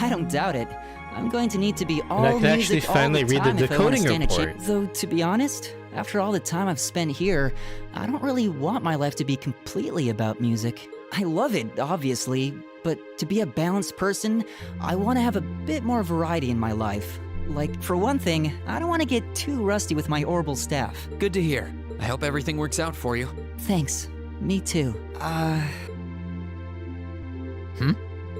Speaker 13: I don't doubt it. I'm going to need to be all
Speaker 1: And I can
Speaker 13: music
Speaker 1: actually finally
Speaker 13: all the
Speaker 1: read
Speaker 13: time
Speaker 1: the
Speaker 13: if I want to
Speaker 1: decoding
Speaker 13: stand a
Speaker 1: report.
Speaker 13: chance. Though, to be honest, after all the time I've spent here, I don't really want my life to be completely about music. I love it, obviously, but to be a balanced person, I want to have a bit more variety in my life. Like, for one thing, I don't want to get too rusty with my orbital staff.
Speaker 2: Good to hear. I hope everything works out for you.
Speaker 13: Thanks. Me too.
Speaker 2: Hmm?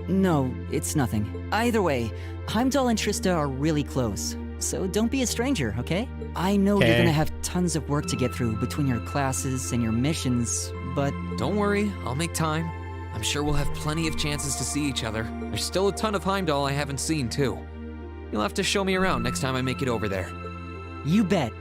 Speaker 13: No, it's nothing. Either way, Heimdall and Trista are really close, so don't be a stranger, okay? I know you're gonna have tons of work to get through between your classes and your missions, but...
Speaker 2: Don't worry, I'll make time. I'm sure we'll have plenty of chances to see each other. There's still a ton of Heimdall I haven't seen, too. You'll have to show me around next time I make it over there.
Speaker 13: You bet.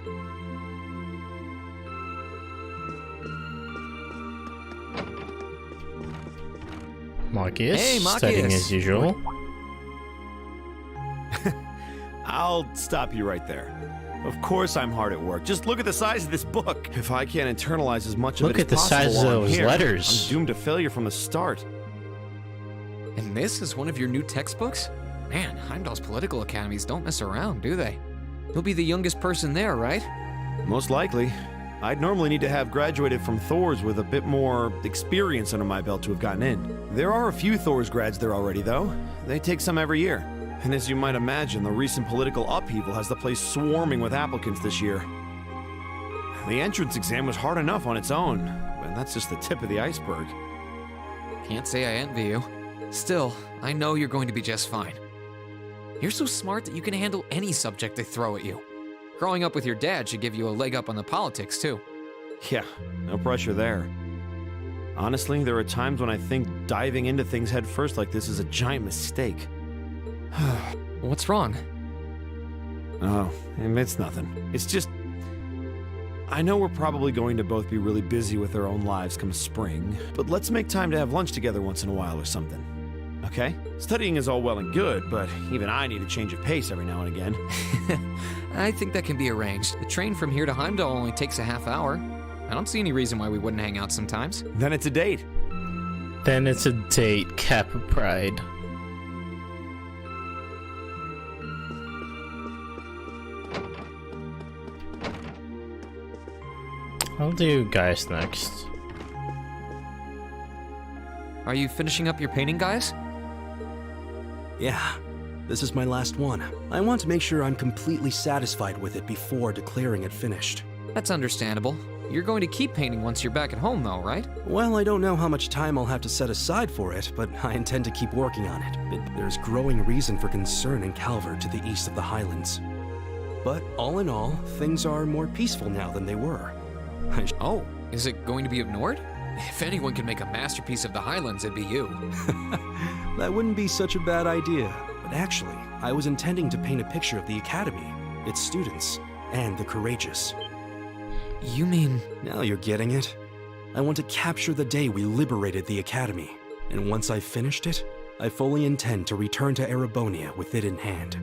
Speaker 1: Marcus,
Speaker 14: Hey, Marcus.
Speaker 1: studying as usual.
Speaker 20: I'll stop you right there. Of course I'm hard at work. Just look at the size of this book. If I can't internalize as much of
Speaker 1: Look
Speaker 20: it
Speaker 1: at the
Speaker 20: as possible
Speaker 1: size of
Speaker 20: while I'm
Speaker 1: those
Speaker 20: here,
Speaker 1: letters.
Speaker 20: I'm doomed to failure from the start.
Speaker 2: And this is one of your new textbooks? Man, Heimdall's political academies don't mess around, do they? You'll be the youngest person there, right?
Speaker 20: Most likely. I'd normally need to have graduated from Thor's with a bit more experience under my belt to have gotten in. There are a few Thor's grads there already, though. They take some every year. And as you might imagine, the recent political upheaval has the place swarming with applicants this year. The entrance exam was hard enough on its own, but that's just the tip of the iceberg.
Speaker 2: Can't say I envy you. Still, I know you're going to be just fine. You're so smart that you can handle any subject they throw at you. Growing up with your dad should give you a leg up on the politics, too.
Speaker 20: Yeah, no pressure there. Honestly, there are times when I think diving into things head first like this is a giant mistake.
Speaker 2: What's wrong?
Speaker 20: Oh, it's nothing. It's just... I know we're probably going to both be really busy with our own lives come spring, but let's make time to have lunch together once in a while or something. Okay? Studying is all well and good, but even I need a change of pace every now and again.
Speaker 2: I think that can be arranged. The train from here to Heimdall only takes a half hour. I don't see any reason why we wouldn't hang out sometimes.
Speaker 20: Then it's a date.
Speaker 1: Then it's a date, Kappa Pride. I'll do guys next.
Speaker 2: Are you finishing up your painting, guys?
Speaker 5: Yeah, this is my last one. I want to make sure I'm completely satisfied with it before declaring it finished.
Speaker 2: That's understandable. You're going to keep painting once you're back at home, though, right?
Speaker 5: Well, I don't know how much time I'll have to set aside for it, but I intend to keep working on it. There's growing reason for concern in Calvert to the east of the Highlands. But all in all, things are more peaceful now than they were.
Speaker 2: Oh, is it going to be ignored? If anyone can make a masterpiece of the Highlands, it'd be you.
Speaker 5: That wouldn't be such a bad idea. But actually, I was intending to paint a picture of the Academy, its students, and the courageous.
Speaker 2: You mean...
Speaker 5: Now you're getting it. I want to capture the day we liberated the Academy. And once I've finished it, I fully intend to return to Erebonia with it in hand.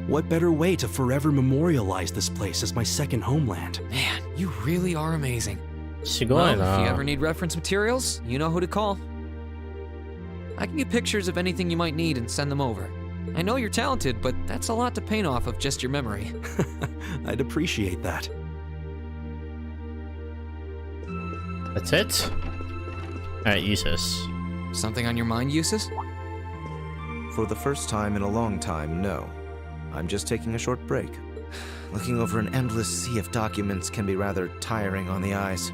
Speaker 5: What better way to forever memorialize this place as my second homeland?
Speaker 2: Man, you really are amazing. If you
Speaker 1: Well,
Speaker 2: ever need reference materials, you know who to call. I can get pictures of anything you might need and send them over. I know you're talented, but that's a lot to paint off of just your memory.
Speaker 5: I'd appreciate that.
Speaker 1: That's it? Alright, Eustace.
Speaker 2: Something on your mind, Eustace?
Speaker 8: For the first time in a long time, no. I'm just taking a short break. Looking over an endless sea of documents can be rather tiring on the eyes.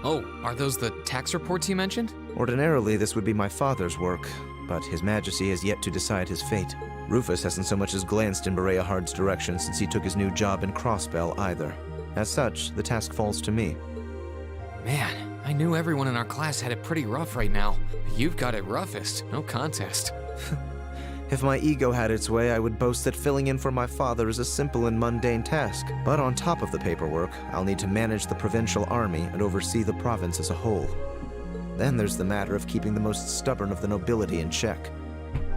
Speaker 2: Oh, are those the tax reports you mentioned?
Speaker 8: Ordinarily, this would be my father's work, but His Majesty has yet to decide his fate. Rufus hasn't so much as glanced in Berea Hard's direction since he took his new job in Crossbell either. As such, the task falls to me.
Speaker 2: Man, I knew everyone in our class had it pretty rough right now. You've got it roughest, no contest.
Speaker 8: If my ego had its way, I would boast that filling in for my father is a simple and mundane task. But on top of the paperwork, I'll need to manage the provincial army and oversee the province as a whole. Then there's the matter of keeping the most stubborn of the nobility in check.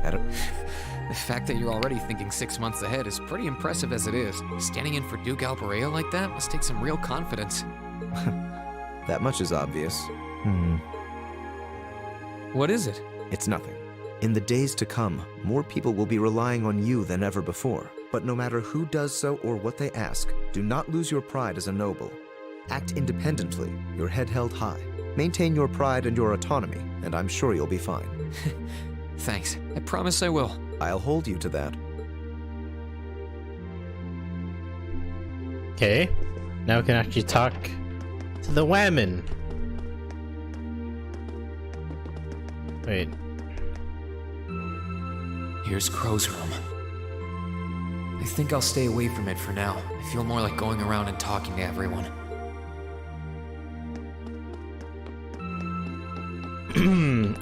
Speaker 2: The fact that you're already thinking 6 months ahead is pretty impressive as it is. Standing in for Duke Alberea like that must take some real confidence.
Speaker 8: That much is obvious.
Speaker 2: What is it?
Speaker 8: It's nothing. In the days to come, more people will be relying on you than ever before. But no matter who does so or what they ask, do not lose your pride as a noble. Act independently, your head held high. Maintain your pride and your autonomy, and I'm sure you'll be fine.
Speaker 2: Thanks. I promise I will.
Speaker 8: I'll hold you to that.
Speaker 1: Okay, now we can actually talk to the women. Wait.
Speaker 2: Here's Crow's room. I think I'll stay away from it for now. I feel more like going around and talking to everyone.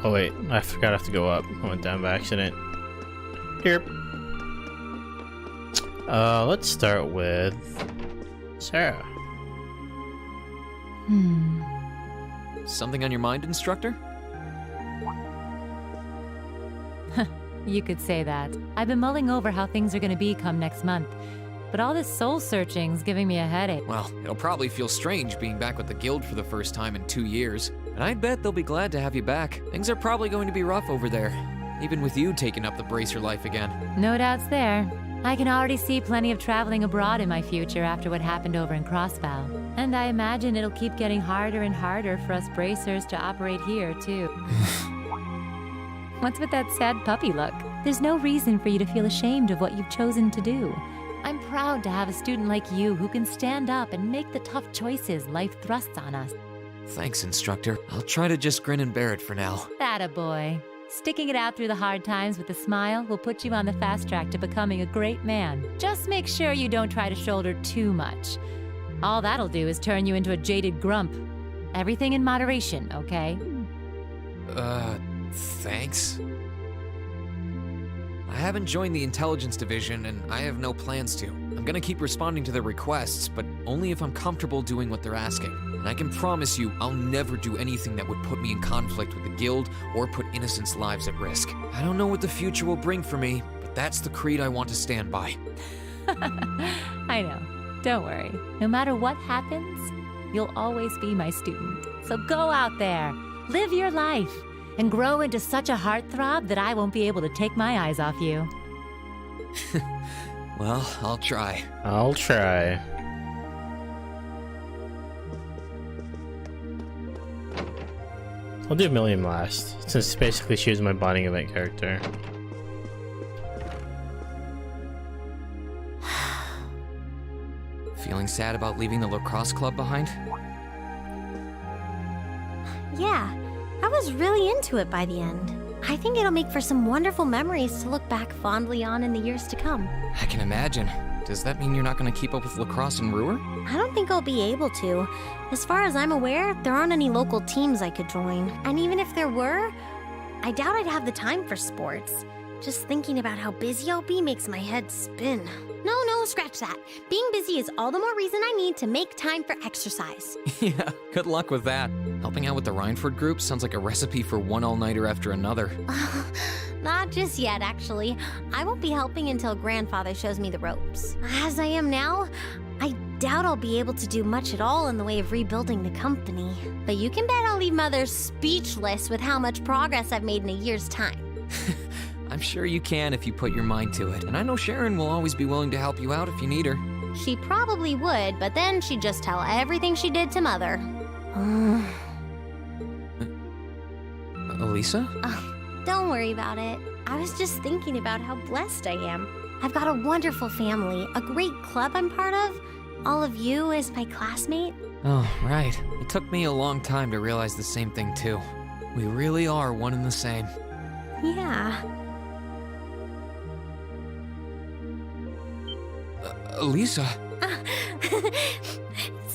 Speaker 1: Oh wait, I forgot I have to go up. I went down by accident. Here. Let's start with Sarah.
Speaker 2: Something on your mind, instructor?
Speaker 12: You could say that. I've been mulling over how things are gonna be come next month. But all this soul searching's giving me a headache.
Speaker 2: Well, it'll probably feel strange being back with the guild for the first time in 2 years. And I bet they'll be glad to have you back. Things are probably going to be rough over there. Even with you taking up the bracer life again.
Speaker 12: No doubts there. I can already see plenty of traveling abroad in my future after what happened over in Crossbell. And I imagine it'll keep getting harder and harder for us bracers to operate here, too. What's with that sad puppy look? There's no reason for you to feel ashamed of what you've chosen to do. I'm proud to have a student like you who can stand up and make the tough choices life thrusts on us.
Speaker 2: Thanks, instructor. I'll try to just grin and bear it for now.
Speaker 12: Attaboy. Sticking it out through the hard times with a smile will put you on the fast track to becoming a great man. Just make sure you don't try to shoulder too much. All that'll do is turn you into a jaded grump. Everything in moderation, okay?
Speaker 2: Thanks. I haven't joined the intelligence division, and I have no plans to. I'm gonna keep responding to their requests, but only if I'm comfortable doing what they're asking. And I can promise you, I'll never do anything that would put me in conflict with the guild or put innocents' lives at risk. I don't know what the future will bring for me, but that's the creed I want to stand by.
Speaker 12: I know. Don't worry. No matter what happens, you'll always be my student. So go out there, live your life, and grow into such a heartthrob that I won't be able to take my eyes off you.
Speaker 2: Well, I'll try.
Speaker 1: I'll try. I'll do Milliam last, since basically she was my bonding event character.
Speaker 2: Feeling sad about leaving the lacrosse club behind?
Speaker 7: Yeah, I was really into it by the end. I think it'll make for some wonderful memories to look back fondly on in the years to come.
Speaker 2: I can imagine. Does that mean you're not going to keep up with lacrosse in Ruhr?
Speaker 7: I don't think I'll be able to. As far as I'm aware, there aren't any local teams I could join. And even if there were, I doubt I'd have the time for sports. Just thinking about how busy I'll be makes my head spin. No, scratch that. Being busy is all the more reason I need to make time for exercise.
Speaker 2: Yeah, good luck with that. Helping out with the Rhineford group sounds like a recipe for one all-nighter after another.
Speaker 7: Not just yet, actually. I won't be helping until Grandfather shows me the ropes. As I am now, I doubt I'll be able to do much at all in the way of rebuilding the company. But you can bet I'll leave Mother speechless with how much progress I've made in a year's time.
Speaker 2: I'm sure you can if you put your mind to it. And I know Sharon will always be willing to help you out if you need her.
Speaker 21: She probably would, but then she'd just tell everything she did to Mother.
Speaker 4: Elisa?
Speaker 21: Don't worry about it. I was just thinking about how blessed I am. I've got a wonderful family, a great club I'm part of, all of you as my classmate.
Speaker 4: Oh, right. It took me a long time to realize the same thing, too. We really are one and the same.
Speaker 21: Yeah.
Speaker 4: Elisa?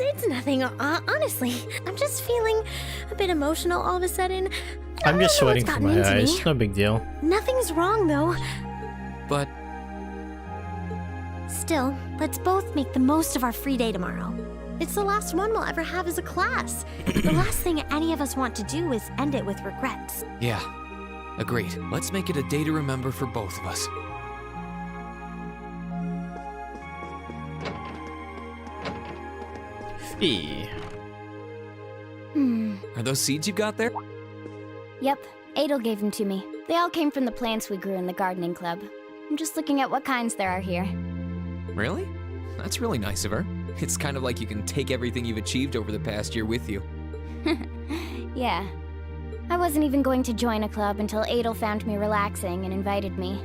Speaker 21: It's nothing, honestly. I'm just feeling a bit emotional all of a sudden.
Speaker 1: I'm just
Speaker 21: I don't know
Speaker 1: sweating
Speaker 21: what's
Speaker 1: from
Speaker 21: gotten
Speaker 1: my
Speaker 21: into
Speaker 1: eyes.
Speaker 21: me.
Speaker 1: No big deal.
Speaker 21: Nothing's wrong, though.
Speaker 4: But
Speaker 21: Still, let's both make the most of our free day tomorrow. It's the last one we'll ever have as a class. The last thing any of us want to do is end it with regrets.
Speaker 4: yeah, agreed. Let's make it a day to remember for both of us.
Speaker 1: Fee.
Speaker 4: Are those seeds you got there?
Speaker 15: Yep, Adel gave them to me. They all came from the plants we grew in the gardening club. I'm just looking at what kinds there are here.
Speaker 4: Really? That's really nice of her. It's kind of like you can take everything you've achieved over the past year with you.
Speaker 15: Yeah. I wasn't even going to join a club until Adel found me relaxing and invited me.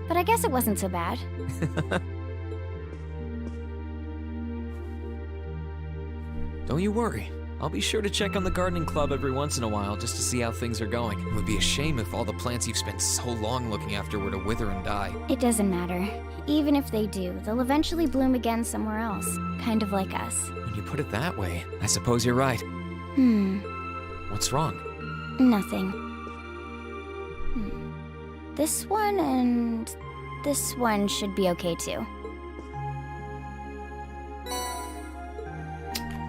Speaker 15: But I guess it wasn't so bad.
Speaker 4: Don't you worry. I'll be sure to check on the gardening club every once in a while just to see how things are going. It would be a shame if all the plants you've spent so long looking after were to wither and die.
Speaker 15: It doesn't matter. Even if they do, they'll eventually bloom again somewhere else. Kind of like us.
Speaker 4: When you put it that way, I suppose you're right. What's wrong?
Speaker 15: Nothing. This one and this one should be okay too.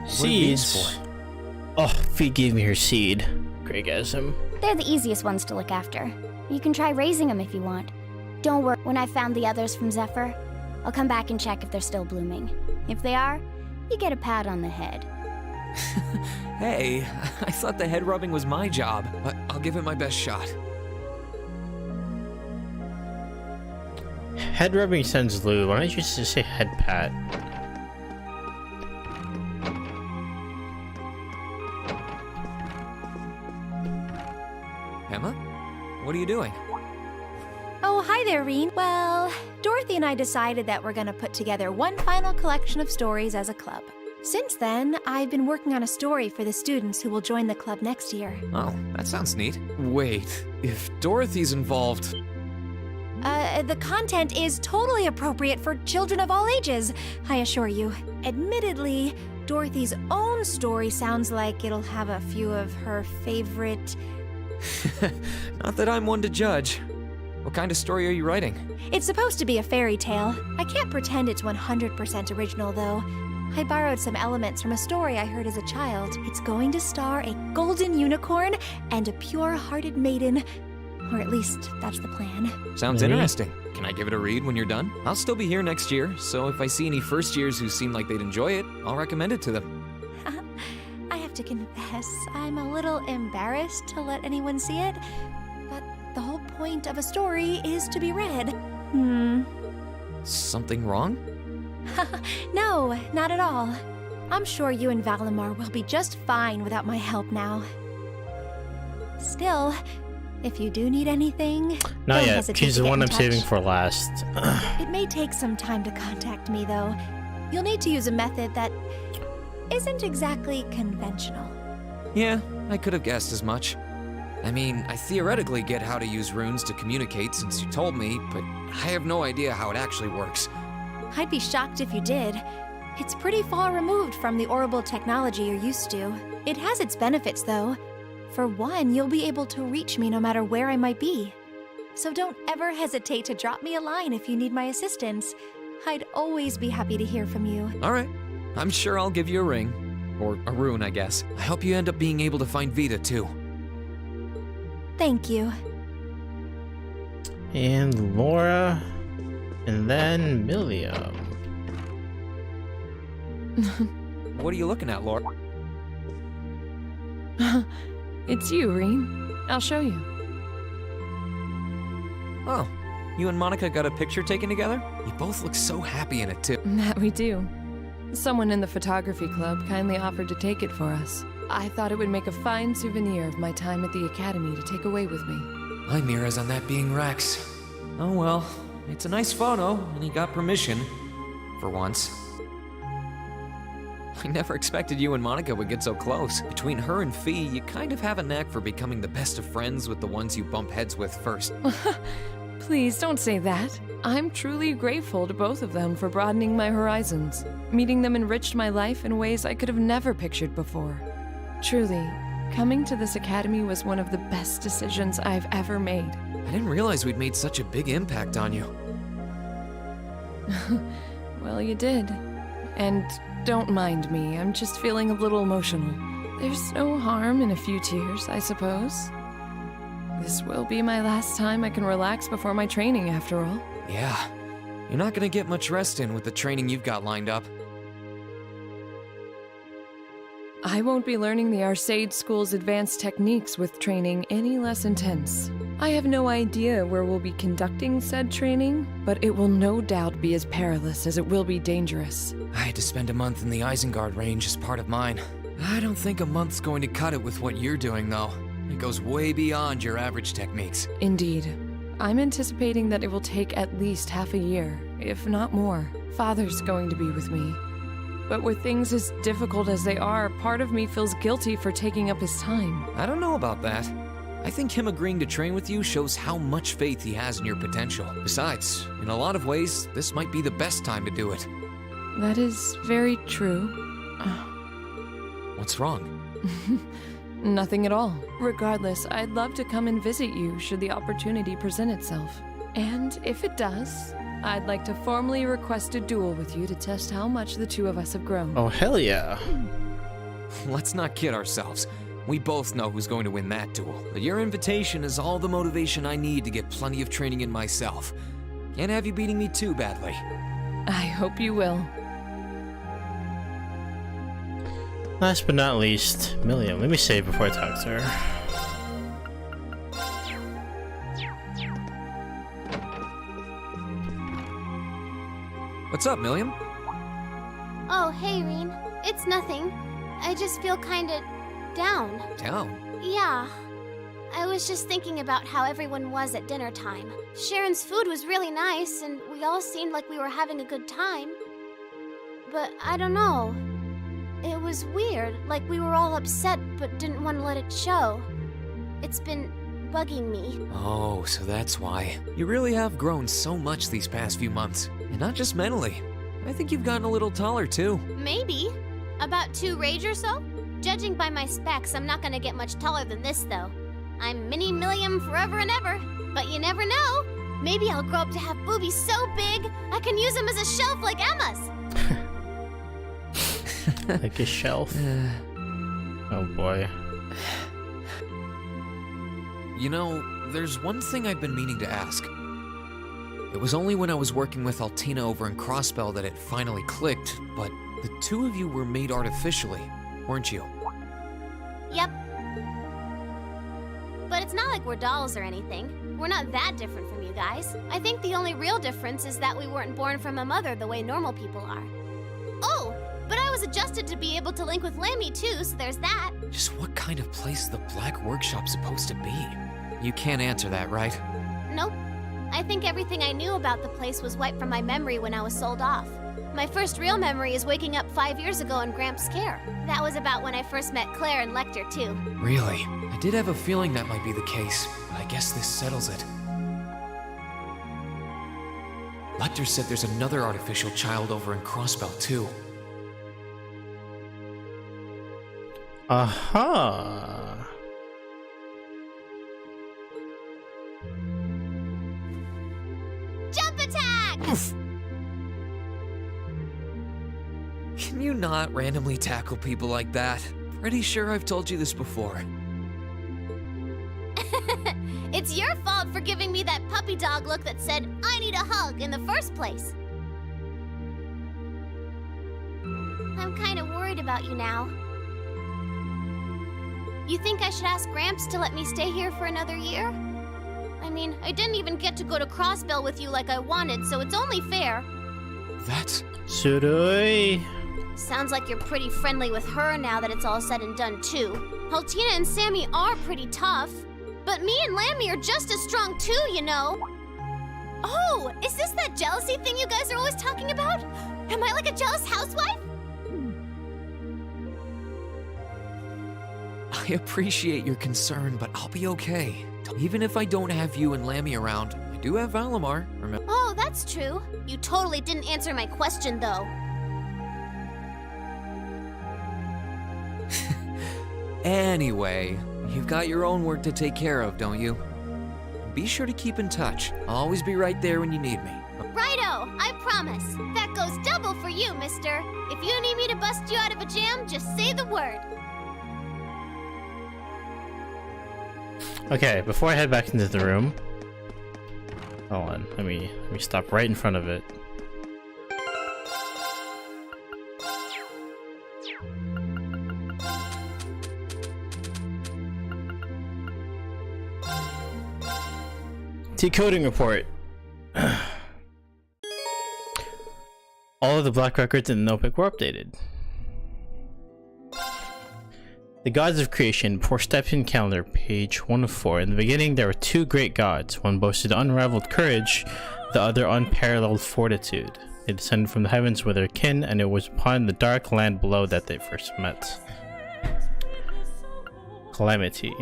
Speaker 1: Seeds. Oh, Fee gave me her seed. Greatgasm.
Speaker 15: They're the easiest ones to look after. You can try raising them if you want. Don't worry, when I found the others from Zephyr, I'll come back and check if they're still blooming. If they are, you get a pat on the head.
Speaker 4: Hey, I thought the head rubbing was my job, but I'll give it my best shot.
Speaker 1: Head rubbing sends Lou. Why don't you just say head pat?
Speaker 4: Emma? What are you doing?
Speaker 17: Oh, hi there, Reen. Well, Dorothy and I decided that we're gonna put together one final collection of stories as a club. Since then, I've been working on a story for the students who will join the club next year.
Speaker 4: Oh, that sounds neat. Wait, if Dorothy's involved...
Speaker 17: The content is totally appropriate for children of all ages, I assure you. Admittedly, Dorothy's own story sounds like it'll have a few of her favorite...
Speaker 4: Not that I'm one to judge. What kind of story are you writing?
Speaker 17: It's supposed to be a fairy tale. I can't pretend it's 100% original, though. I borrowed some elements from a story I heard as a child. It's going to star a golden unicorn and a pure-hearted maiden. Or at least, that's the plan.
Speaker 4: Sounds interesting. Can I give it a read when you're done? I'll still be here next year, so if I see any first years who seem like they'd enjoy it, I'll recommend it to them.
Speaker 17: I have to confess, I'm a little embarrassed to let anyone see it, but the whole point of a story is to be read.
Speaker 4: Something wrong?
Speaker 17: No, not at all. I'm sure you and Valimar will be just fine without my help now. Still, if you do need anything,
Speaker 1: Not
Speaker 17: don't
Speaker 1: yet.
Speaker 17: hesitate
Speaker 1: She's
Speaker 17: to
Speaker 1: the
Speaker 17: get
Speaker 1: one
Speaker 17: in
Speaker 1: I'm
Speaker 17: touch.
Speaker 1: saving for last.
Speaker 17: It may take some time to contact me, though. You'll need to use a method that isn't exactly conventional.
Speaker 4: Yeah, I could have guessed as much. I mean, I theoretically get how to use runes to communicate since you told me, but I have no idea how it actually works.
Speaker 17: I'd be shocked if you did. It's pretty far removed from the orbital technology you're used to. It has its benefits, though. For one, you'll be able to reach me no matter where I might be. So don't ever hesitate to drop me a line if you need my assistance. I'd always be happy to hear from you.
Speaker 4: All right, I'm sure I'll give you a ring. Or a rune, I guess. I hope you end up being able to find Vita, too.
Speaker 17: Thank you.
Speaker 1: And Laura. And then Milliam.
Speaker 4: What are you looking at, Laura?
Speaker 10: It's you, Reen. I'll show you.
Speaker 4: Oh, You and Monica got a picture taken together? You both look so happy in it, too.
Speaker 10: That we do. Someone in the photography club kindly offered to take it for us. I thought it would make a fine souvenir of my time at the academy to take away with me.
Speaker 4: My mirror's on that being Rex. Oh well, it's a nice photo, and he got permission. For once. I never expected you and Monica would get so close. Between her and Fee, you kind of have a knack for becoming the best of friends with the ones you bump heads with first.
Speaker 10: Please don't say that. I'm truly grateful to both of them for broadening my horizons. Meeting them enriched my life in ways I could have never pictured before. Truly, coming to this academy was one of the best decisions I've ever made.
Speaker 4: I didn't realize we'd made such a big impact on you.
Speaker 10: Well, you did. And don't mind me, I'm just feeling a little emotional. There's no harm in a few tears, I suppose. This will be my last time I can relax before my training, after all.
Speaker 4: Yeah, you're not gonna get much rest in with the training you've got lined up.
Speaker 10: I won't be learning the Arcade School's advanced techniques with training any less intense. I have no idea where we'll be conducting said training, but it will no doubt be as perilous as it will be dangerous.
Speaker 4: I had to spend a month in the Isengard range as part of mine. I don't think a month's going to cut it with what you're doing, though. It goes way beyond your average techniques.
Speaker 10: Indeed. I'm anticipating that it will take at least half a year, if not more. Father's going to be with me. But with things as difficult as they are, part of me feels guilty for taking up his time.
Speaker 4: I don't know about that. I think him agreeing to train with you shows how much faith he has in your potential. Besides, in a lot of ways, this might be the best time to do it.
Speaker 10: That is very true.
Speaker 4: What's wrong?
Speaker 10: Nothing at all. Regardless, I'd love to come and visit you should the opportunity present itself. And if it does, I'd like to formally request a duel with you to test how much the two of us have grown.
Speaker 1: Oh, hell yeah.
Speaker 4: Let's not kid ourselves. We both know who's going to win that duel. But your invitation is all the motivation I need to get plenty of training in myself. Can't have you beating me too badly.
Speaker 10: I hope you will.
Speaker 1: Last but not least, Milliam. Let me save before I talk to her.
Speaker 4: What's up, Milliam?
Speaker 21: Oh, hey, Reen. It's nothing. I just feel kinda down.
Speaker 4: Down?
Speaker 21: Yeah. I was just thinking about how everyone was at dinner time. Sharon's food was really nice, and we all seemed like we were having a good time. But I don't know. It was weird, like we were all upset but didn't want to let it show. It's been bugging me.
Speaker 4: Oh, so that's why. You really have grown so much these past few months. And not just mentally. I think you've gotten a little taller, too.
Speaker 21: Maybe. About 2 rage or so? Judging by my specs, I'm not gonna get much taller than this, though. I'm Mini Milliam forever and ever. But you never know. Maybe I'll grow up to have boobies so big, I can use them as a shelf like Emma's.
Speaker 1: Like a shelf? Oh boy.
Speaker 4: You know, there's one thing I've been meaning to ask. It was only when I was working with Altina over in Crossbell that it finally clicked, but the two of you were made artificially, weren't you?
Speaker 21: Yep. But it's not like we're dolls or anything. We're not that different from you guys. I think the only real difference is that we weren't born from a mother the way normal people are. Oh, but I was adjusted to be able to link with Lammy too, so there's that.
Speaker 4: Just what kind of place is the Black Workshop supposed to be? You can't answer that, right?
Speaker 21: Nope. I think everything I knew about the place was wiped from my memory when I was sold off. My first real memory is waking up 5 years ago in Gramps' care. That was about when I first met Claire and Lecter too.
Speaker 4: Really? I did have a feeling that might be the case, but I guess this settles it. Lecter said there's another artificial child over in Crossbell too.
Speaker 1: Aha!
Speaker 21: Jump attack!
Speaker 4: Can you not randomly tackle people like that? Pretty sure I've told you this before.
Speaker 21: It's your fault for giving me that puppy dog look that said, I need a hug in the first place. I'm kind of worried about you now. You think I should ask Gramps to let me stay here for another year? I mean, I didn't even get to go to Crossbell with you like I wanted, so it's only fair.
Speaker 19: That's...
Speaker 1: Suroi.
Speaker 21: Sounds like you're pretty friendly with her now that it's all said and done, too. Altina and Sammy are pretty tough, but me and Lammy are just as strong, too, you know. Oh, is this that jealousy thing you guys are always talking about? Am I like a jealous housewife?
Speaker 4: I appreciate your concern, but I'll be okay. Even if I don't have you and Lammy around, I do have Valimar, remember?
Speaker 21: Oh, that's true. You totally didn't answer my question, though.
Speaker 4: Anyway, you've got your own work to take care of, don't you? Be sure to keep in touch. I'll always be right there when you need me.
Speaker 21: Righto, I promise. That goes double for you, mister. If you need me to bust you out of a jam, just say the word.
Speaker 1: Okay, before I head back into the room, hold on. Let me stop right in front of it. Decoding report. All of the black records in the notebook were updated. The gods of creation, before Stephen calendar, page 1 of 4. In the beginning, there were two great gods. One boasted unrivaled courage, the other unparalleled fortitude. They descended from the heavens with their kin, and it was upon the dark land below that they first met. Calamity.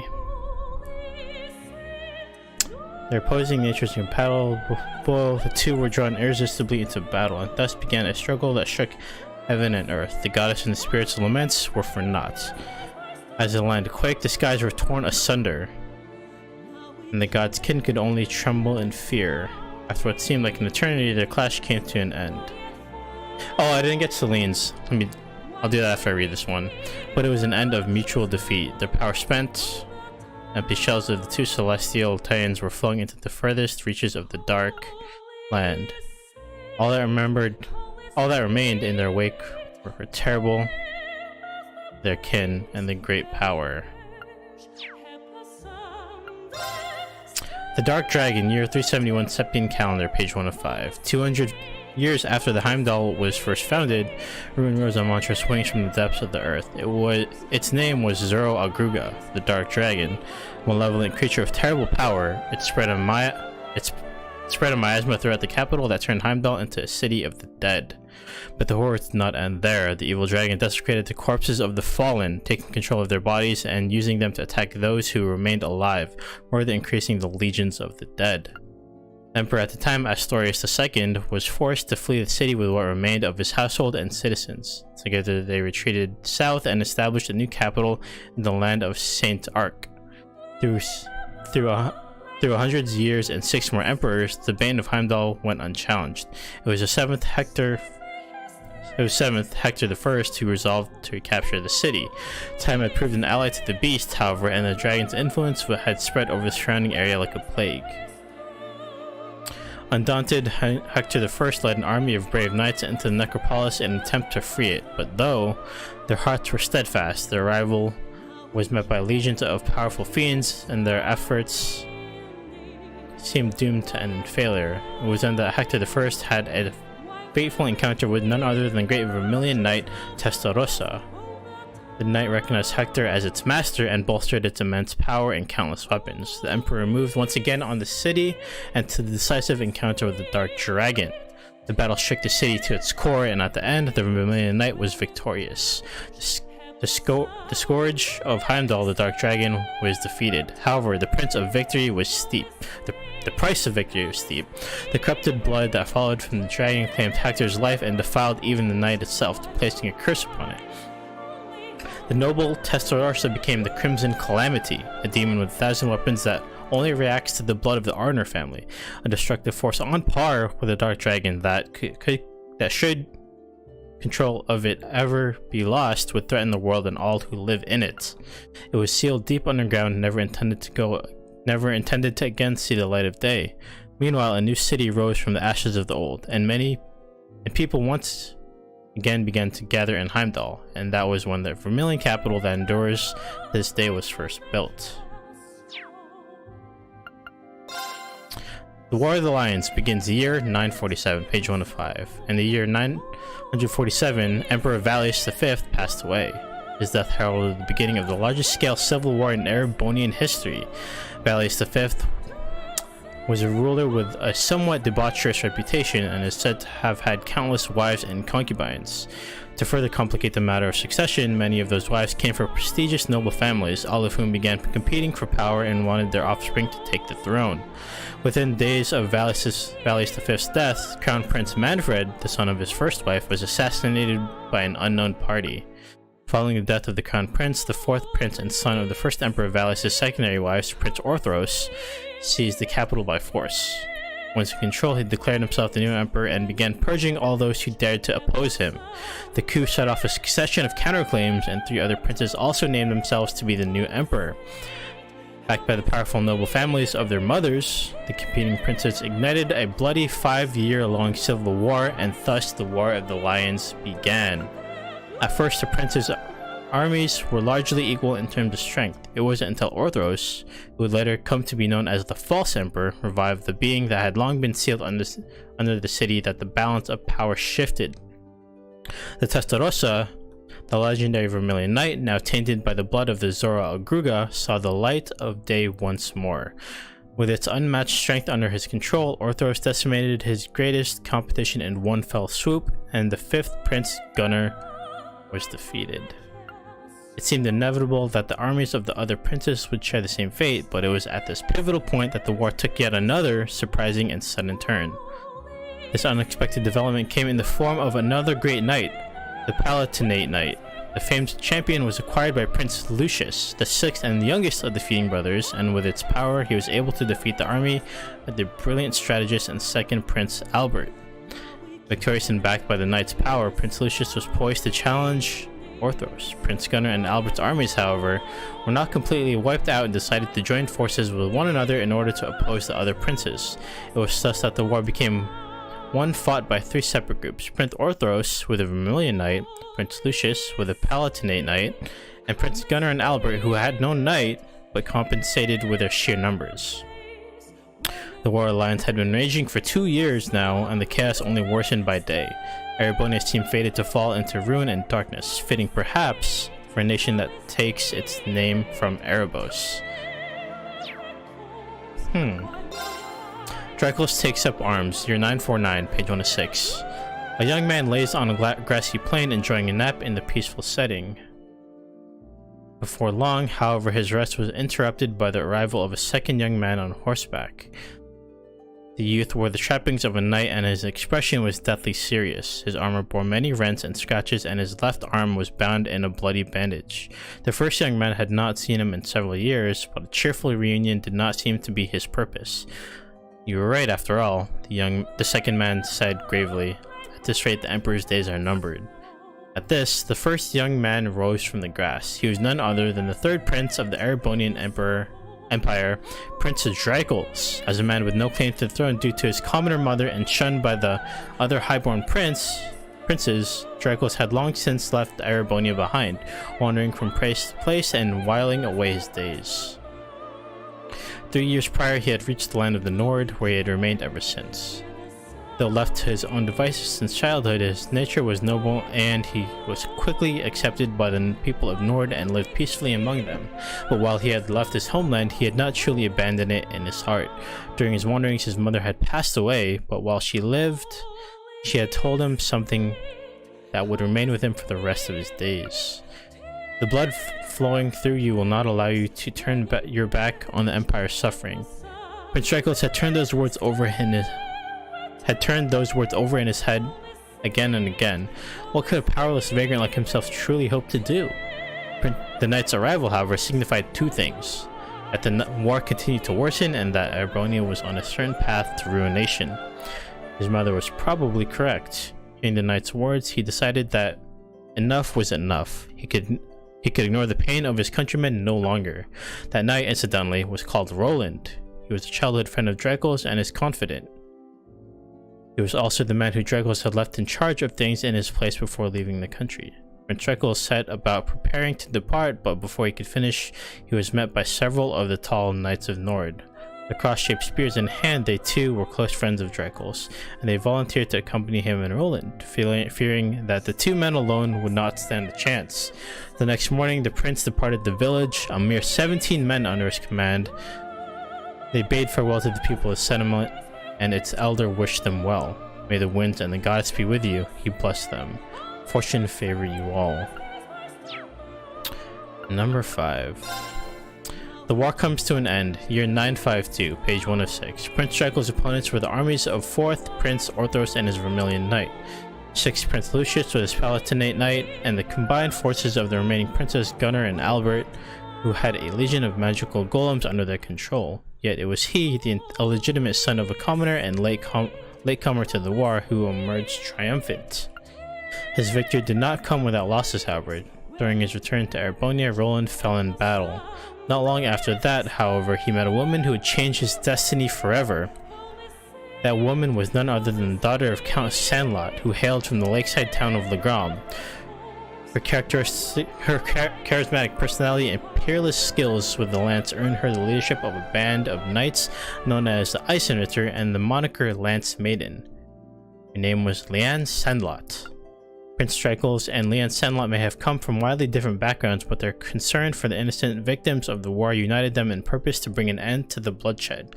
Speaker 1: Their opposing natures incompatible, the two were drawn irresistibly into battle, and thus began a struggle that shook heaven and earth. The goddess and the spirits' laments were for naught. As the land quaked, the skies were torn asunder, and the gods' kin could only tremble in fear. After what seemed like an eternity, their clash came to an end. Oh, I didn't get Celine's. I'll do that after I read this one. But it was an end of mutual defeat. Their power spent. Empty shells of the two celestial titans were flung into the furthest reaches of the dark land. All that remained in their wake were her terrible, their kin, and the great power. The Dark Dragon, year 371 Septian calendar, page 1 of 5. 200 years after the Heimdall was first founded, ruin rose on monstrous wings from the depths of the earth. Its name was Zoro Agruga, the Dark Dragon, a malevolent creature of terrible power. It spread a miasma throughout the capital that turned Heimdall into a city of the dead. But the horrors did not end there. The evil dragon desecrated the corpses of the fallen, taking control of their bodies and using them to attack those who remained alive, further increasing the legions of the dead. The emperor at the time, Astorius II, was forced to flee the city with what remained of his household and citizens. Together they retreated south and established a new capital in the land of Saint Arc. Through 100 years and 6 more emperors, the bane of Heimdall went unchallenged. It was the seventh Hector I who resolved to recapture the city. Time had proved an ally to the beast, however, and the dragon's influence had spread over the surrounding area like a plague. Undaunted, Hector I led an army of brave knights into the necropolis in an attempt to free it, but though their hearts were steadfast, their arrival was met by legions of powerful fiends, and their efforts seemed doomed to end in failure. It was then that Hector I had a fateful encounter with none other than the great Vermilion Knight Testarossa. The knight recognized Hector as its master and bolstered its immense power and countless weapons. The emperor moved once again on the city and to the decisive encounter with the Dark Dragon. The battle shook the city to its core, and at the end, the Vermilion Knight was victorious. The scourge of Heimdall, the Dark Dragon, was defeated. However, the price of victory was steep. The price of victory was steep. The corrupted blood that followed from the dragon claimed Hector's life and defiled even the knight itself, placing a curse upon it. The noble Testarossa became the Crimson Calamity, a demon with 1,000 weapons that only reacts to the blood of the Arner family, a destructive force on par with the Dark Dragon that should control of it ever be lost would threaten the world and all who live in it. It was sealed deep underground, never intended to again see the light of day. Meanwhile, a new city rose from the ashes of the old, and people once again began to gather in Heimdall, and that was when the Vermilion capital that endures this day was first built. The War of the Lions begins the year 947, page 105. In the year 947, Emperor Valius V passed away. His death heralded the beginning of the largest scale civil war in Erebonian history. Valius V was a ruler with a somewhat debaucherous reputation and is said to have had countless wives and concubines. To further complicate the matter of succession, many of those wives came from prestigious noble families, all of whom began competing for power and wanted their offspring to take the throne. Within days of Valius V's death, Crown Prince Manfred, the son of his first wife, was assassinated by an unknown party. Following the death of the Crown Prince, the fourth prince and son of the first Emperor Valius' secondary wives, Prince Orthros, seized the capital by force. Once in control, he declared himself the new emperor and began purging all those who dared to oppose him. The coup set off a succession of counterclaims, and 3 other princes also named themselves to be the new emperor. Backed by the powerful noble families of their mothers, the competing princes ignited a bloody 5-year-long civil war, and thus the War of the Lions began. At first, the princes' armies were largely equal in terms of strength. It wasn't until Orthros, who would later come to be known as the False Emperor, revived the being that had long been sealed under the city, that the balance of power shifted. The Testarossa, the legendary Vermilion Knight, now tainted by the blood of the Zora Agruga, saw the light of day once more. With its unmatched strength under his control, Orthros decimated his greatest competition in one fell swoop, and the 5th Prince Gunnar was defeated. It seemed inevitable that the armies of the other princes would share the same fate, but it was at this pivotal point that the war took yet another surprising and sudden turn. This unexpected development came in the form of another great knight, the Palatinate Knight. The famed champion was acquired by Prince Lucius, the 6th and youngest of the Feeding Brothers, and with its power he was able to defeat the army of the brilliant strategist and second Prince Albert. Victorious and backed by the knight's power, Prince Lucius was poised to challenge Orthros. Prince Gunnar and Albert's armies, however, were not completely wiped out and decided to join forces with one another in order to oppose the other princes. It was thus that the war became one fought by 3 separate groups: Prince Orthros with a Vermilion Knight, Prince Lucius with a Palatinate Knight, and Prince Gunnar and Albert, who had no knight but compensated with their sheer numbers. The War of the Lions had been raging for 2 years now, and the chaos only worsened by day. Erebonia seemed fated to fall into ruin and darkness, fitting perhaps for a nation that takes its name from Erebos. Draculos takes up arms, year 949, page 106. A young man lays on a grassy plain enjoying a nap in the peaceful setting. Before long, however, his rest was interrupted by the arrival of a second young man on horseback. The youth wore the trappings of a knight, and his expression was deathly serious. His armor bore many rents and scratches, and his left arm was bound in a bloody bandage. The first young man had not seen him in several years, but a cheerful reunion did not seem to be his purpose. "You were right, after all," the second man said gravely. "At this rate, the Emperor's days are numbered." At this, the first young man rose from the grass. He was none other than the 3rd prince of the Erebonian Empire, Prince Draculos. As a man with no claim to the throne due to his commoner mother and shunned by the other highborn princes, Draculos had long since left Erebonia behind, wandering from place to place and whiling away his days. 3 years prior, he had reached the land of the Nord, where he had remained ever since. Though left to his own devices since childhood, his nature was noble, and he was quickly accepted by the people of Nord and lived peacefully among them. But while he had left his homeland, he had not truly abandoned it in his heart. During his wanderings, his mother had passed away, but while she lived, she had told him something that would remain with him for the rest of his days. "The blood flowing through you will not allow you to turn your back on the Empire's suffering." Prince Draculos had turned those words over in his head again and again. What could a powerless vagrant like himself truly hope to do? The knight's arrival, however, signified 2 things: that the war continued to worsen, and that Erebonia was on a certain path to ruination. His mother was probably correct. In the knight's words, he decided that enough was enough. He could ignore the pain of his countrymen no longer. That knight, incidentally, was called Roland. He was a childhood friend of Draculos and his confidant. He was also the man who Draculos had left in charge of things in his place before leaving the country. When Draculos set about preparing to depart, but before he could finish, he was met by several of the tall knights of Nord. The cross-shaped spears in hand, they too were close friends of Draco's, and they volunteered to accompany him and Roland, fearing that the two men alone would not stand a chance. The next morning, the prince departed the village, a mere 17 men under his command. They bade farewell to the people of Settlement, and its elder wished them well. May the winds and the goddess be with you, he blessed them. Fortune favor you all. Number 5. The war comes to an end. Year 952, page 106. Prince Draco's opponents were the armies of 4th Prince Orthros and his Vermilion Knight, 6th Prince Lucius with his Palatinate Knight, and the combined forces of the remaining princes Gunnar and Albert, who had a legion of magical golems under their control. Yet it was he, the illegitimate son of a commoner and latecomer to the war, who emerged triumphant. His victory did not come without losses, however. During his return to Erebonia, Roland fell in battle. Not long after that, however, he met a woman who would change his destiny forever. That woman was none other than the daughter of Count Sandlot, who hailed from the lakeside town of Legram. Her charismatic personality and peerless skills with the lance earned her the leadership of a band of knights known as the Eisenritter and the moniker Lance Maiden. Her name was Leanne Sandlot. Prince Draco's and Leanne Sandlot may have come from widely different backgrounds, but their concern for the innocent victims of the war united them in purpose to bring an end to the bloodshed,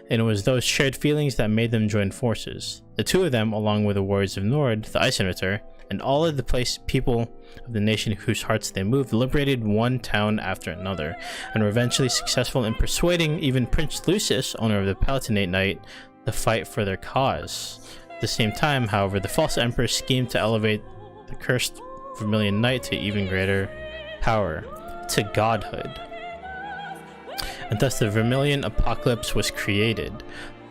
Speaker 1: and it was those shared feelings that made them join forces. The two of them, along with the warriors of Nord, the Eisenritter, and all of the people of the nation whose hearts they moved, liberated one town after another, and were eventually successful in persuading even Prince Lucius, owner of the Palatinate Knight, to fight for their cause. At the same time, however, the false emperor schemed to elevate the cursed Vermilion Knight to even greater power, to godhood. And thus the Vermilion Apocalypse was created.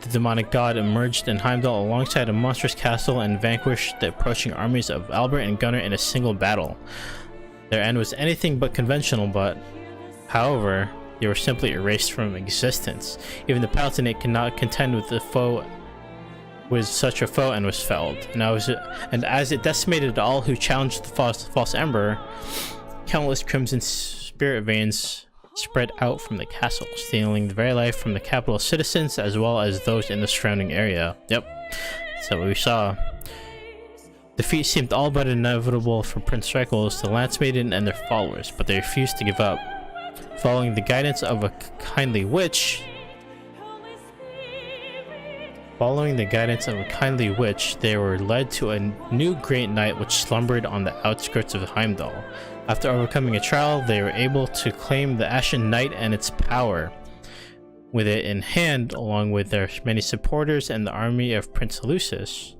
Speaker 1: The demonic god emerged in Heimdall alongside a monstrous castle and vanquished the approaching armies of Albert and Gunnar in a single battle. Their end was anything but conventional, but, however, they were simply erased from existence. Even the Palatinate could not contend with such a foe and was felled. And as it decimated all who challenged the false emperor, countless crimson spirit veins spread out from the castle, stealing the very life from the capital citizens as well as those in the surrounding area. Yep, that's what we saw. Defeat seemed all but inevitable for Prince Draco's, the Lance Maiden, and their followers, but they refused to give up. Following the guidance of a kindly witch, they were led to a new great knight which slumbered on the outskirts of Heimdall. After overcoming a trial, they were able to claim the Ashen Knight and its power. With it in hand, along with their many supporters and the army of Prince Lucius,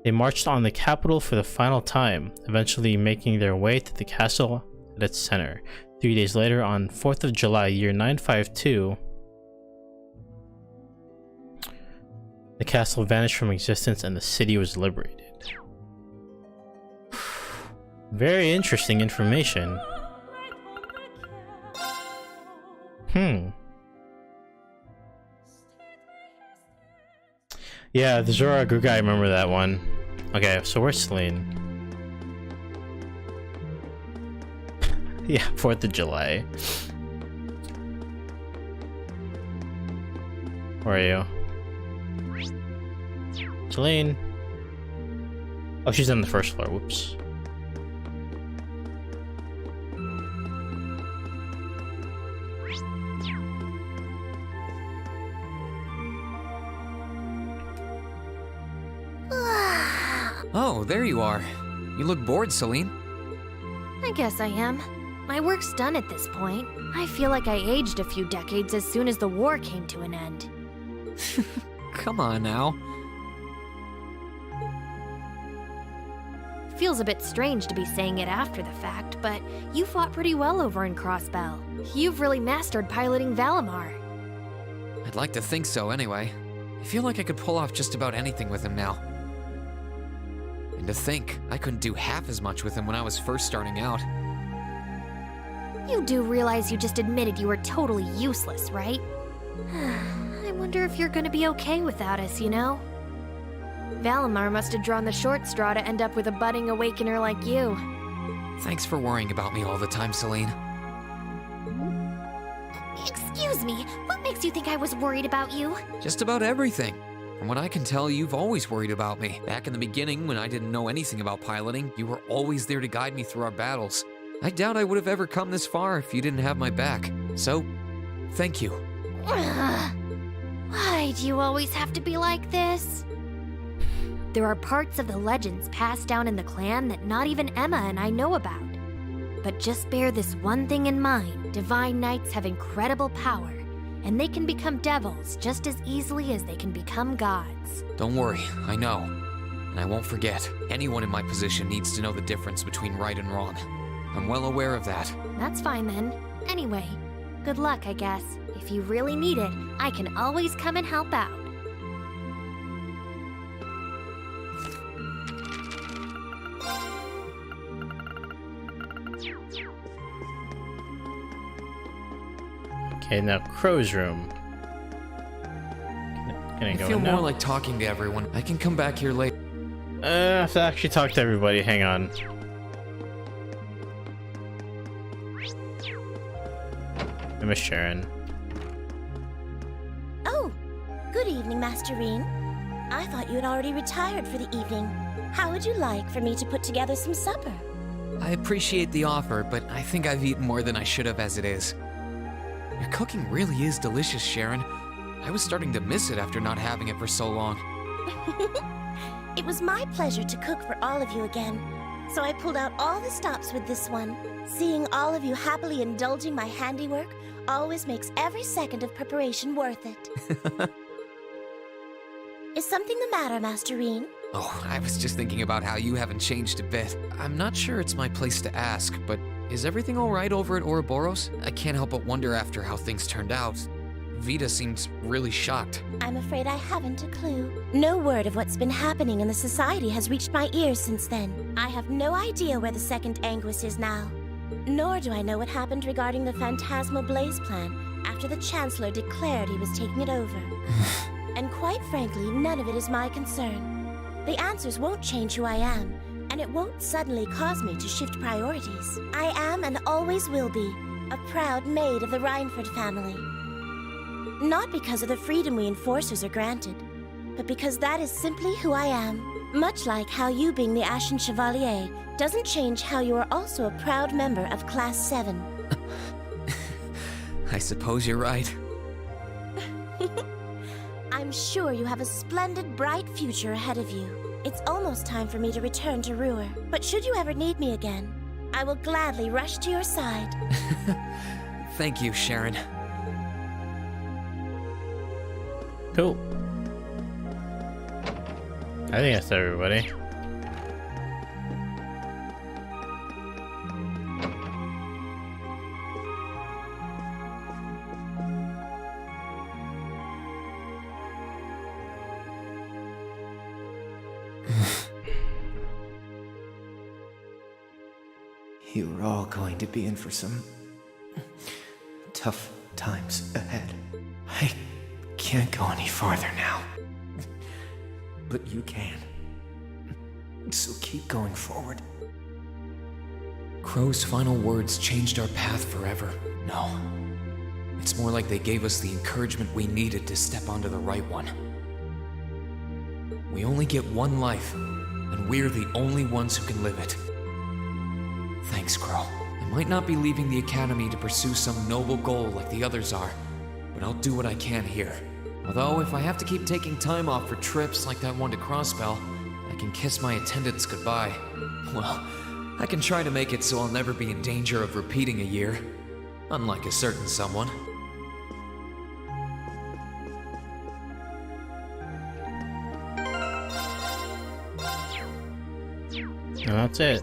Speaker 1: they marched on the capital for the final time, eventually making their way to the castle at its center. 3 days later, on 4th of July, year 952, the castle vanished from existence and the city was liberated. Very interesting information. Yeah, the Zora Gruga, I remember that one. Okay, so where's Celine? Yeah, 4th of July. Where are you? Celine. Oh, she's on the first floor. Whoops.
Speaker 2: Oh, there you are. You look bored, Celine.
Speaker 21: I guess I am. My work's done at this point. I feel like I aged a few decades as soon as the war came to an end.
Speaker 2: Come on now.
Speaker 21: Feels a bit strange to be saying it after the fact, but you fought pretty well over in Crossbell. You've really mastered piloting Valimar.
Speaker 2: I'd like to think so anyway. I feel like I could pull off just about anything with him now. And to think, I couldn't do half as much with him when I was first starting out.
Speaker 21: You do realize you just admitted you were totally useless, right? I wonder if you're gonna be okay without us, you know? Valimar must have drawn the short straw to end up with a budding awakener like you.
Speaker 2: Thanks for worrying about me all the time, Celine.
Speaker 21: Excuse me, what makes makes you think I was worried about you?
Speaker 4: Just about everything. From what I can tell, you've always worried about me. Back in the beginning, when I didn't know anything about piloting, you were always there to guide me through our battles. I doubt I would have ever come this far if you didn't have my back. So, thank you.
Speaker 21: Why do you always have to be like this?
Speaker 9: There are parts of the legends passed down in the clan that not even Emma and I know about. But just bear this one thing in mind. Divine Knights have incredible power, and they can become devils just as easily as they can become gods.
Speaker 4: Don't worry, I know. And I won't forget. Anyone in my position needs to know the difference between right and wrong. I'm well aware of that.
Speaker 9: That's fine then. Anyway, good luck, I guess. If you really need it, I can always come and help out.
Speaker 1: Okay, now Crow's room. Can I
Speaker 4: I
Speaker 1: go
Speaker 4: feel
Speaker 1: in
Speaker 4: more
Speaker 1: now?
Speaker 4: like talking to everyone. I can come back here later.
Speaker 1: I have to actually talk to everybody. Hang on. I miss Sharon.
Speaker 6: Oh, good evening, Master Reen. I thought you had already retired for the evening. How would you like for me to put together some supper?
Speaker 4: I appreciate the offer, but I think I've eaten more than I should have as it is. Your cooking really is delicious, Sharon. I was starting to miss it after not having it for so long.
Speaker 6: It was my pleasure to cook for all of you again, so I pulled out all the stops with this one. Seeing all of you happily indulging my handiwork always makes every second of preparation worth it. Is something the matter, Master Reen?
Speaker 4: Oh, I was just thinking about how you haven't changed a bit. I'm not sure it's my place to ask, but is everything all right over at Ouroboros? I can't help but wonder after how things turned out. Vita seems really shocked.
Speaker 6: I'm afraid I haven't a clue. No word of what's been happening in the society has reached my ears since then. I have no idea where the second Anguis is now. Nor do I know what happened regarding the Phantasmal Blaze plan after the Chancellor declared he was taking it over. And quite frankly, none of it is my concern. The answers won't change who I am, and it won't suddenly cause me to shift priorities. I am and always will be a proud maid of the Reinford family. Not because of the freedom we enforcers are granted, but because that is simply who I am. Much like how you being the Ashen Chevalier doesn't change how you are also a proud member of Class 7.
Speaker 4: I suppose you're right.
Speaker 6: I'm sure you have a splendid, bright future ahead of you. It's almost time for me to return to Ruhr, but should you ever need me again, I will gladly rush to your side.
Speaker 4: Thank you, Sharon.
Speaker 1: Cool. I think that's everybody.
Speaker 8: You're all going to be in for some tough times ahead. I can't go any farther now. But you can. So keep going forward.
Speaker 4: Crow's final words changed our path forever. No. It's more like they gave us the encouragement we needed to step onto the right one. We only get one life, and we're the only ones who can live it. Thanks, Crow. I might not be leaving the Academy to pursue some noble goal like the others are, but I'll do what I can here. Although, if I have to keep taking time off for trips like that one to Crossbell, I can kiss my attendants goodbye. Well, I can try to make it so I'll never be in danger of repeating a year. Unlike a certain someone.
Speaker 1: And that's it.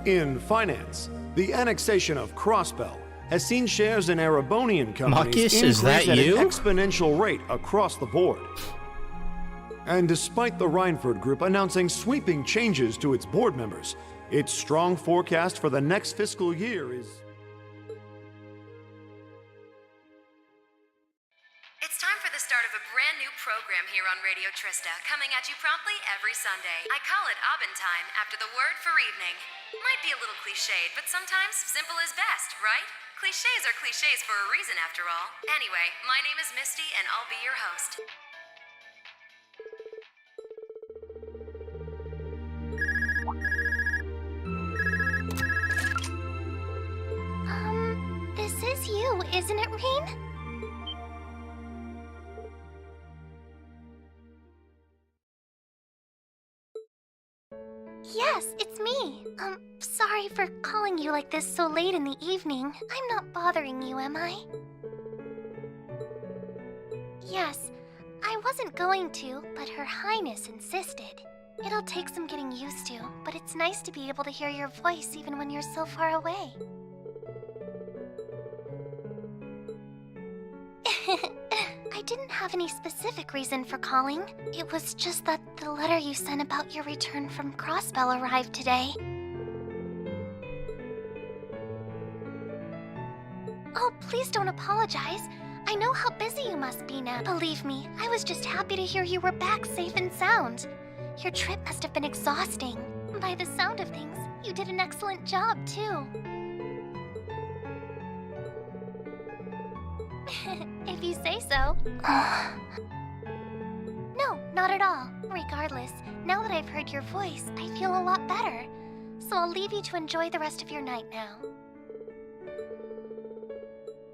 Speaker 20: In finance, the annexation of Crossbell has seen shares in Erebonian companies
Speaker 1: Marcus,
Speaker 20: increase
Speaker 1: is that
Speaker 20: at
Speaker 1: you?
Speaker 20: an exponential rate across the board. And despite the Reinford Group announcing sweeping changes to its board members, its strong forecast for the next fiscal year is...
Speaker 16: Trista, coming at you promptly every Sunday. I call it Aubin time after the word for evening. Might be a little cliched, but sometimes simple is best, right? Clichés are clichés for a reason, after all. Anyway, my name is Misty, and I'll be your host.
Speaker 7: This is you, isn't it, Rean? Yes, it's me. Sorry for calling you like this so late in the evening. I'm not bothering you, am I? Yes, I wasn't going to, but Her Highness insisted. It'll take some getting used to, but it's nice to be able to hear your voice even when you're so far away. I didn't have any specific reason for calling. It was just that the letter you sent about your return from Crossbell arrived today. Oh, please don't apologize. I know how busy you must be now. Believe me, I was just happy to hear you were back safe and sound. Your trip must have been exhausting. By the sound of things, you did an excellent job, too. If you say so. No, not at all. Regardless, now that I've heard your voice, I feel a lot better. So I'll leave you to enjoy the rest of your night now.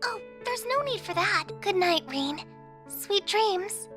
Speaker 7: Oh, there's no need for that. Good night, Rean. Sweet dreams.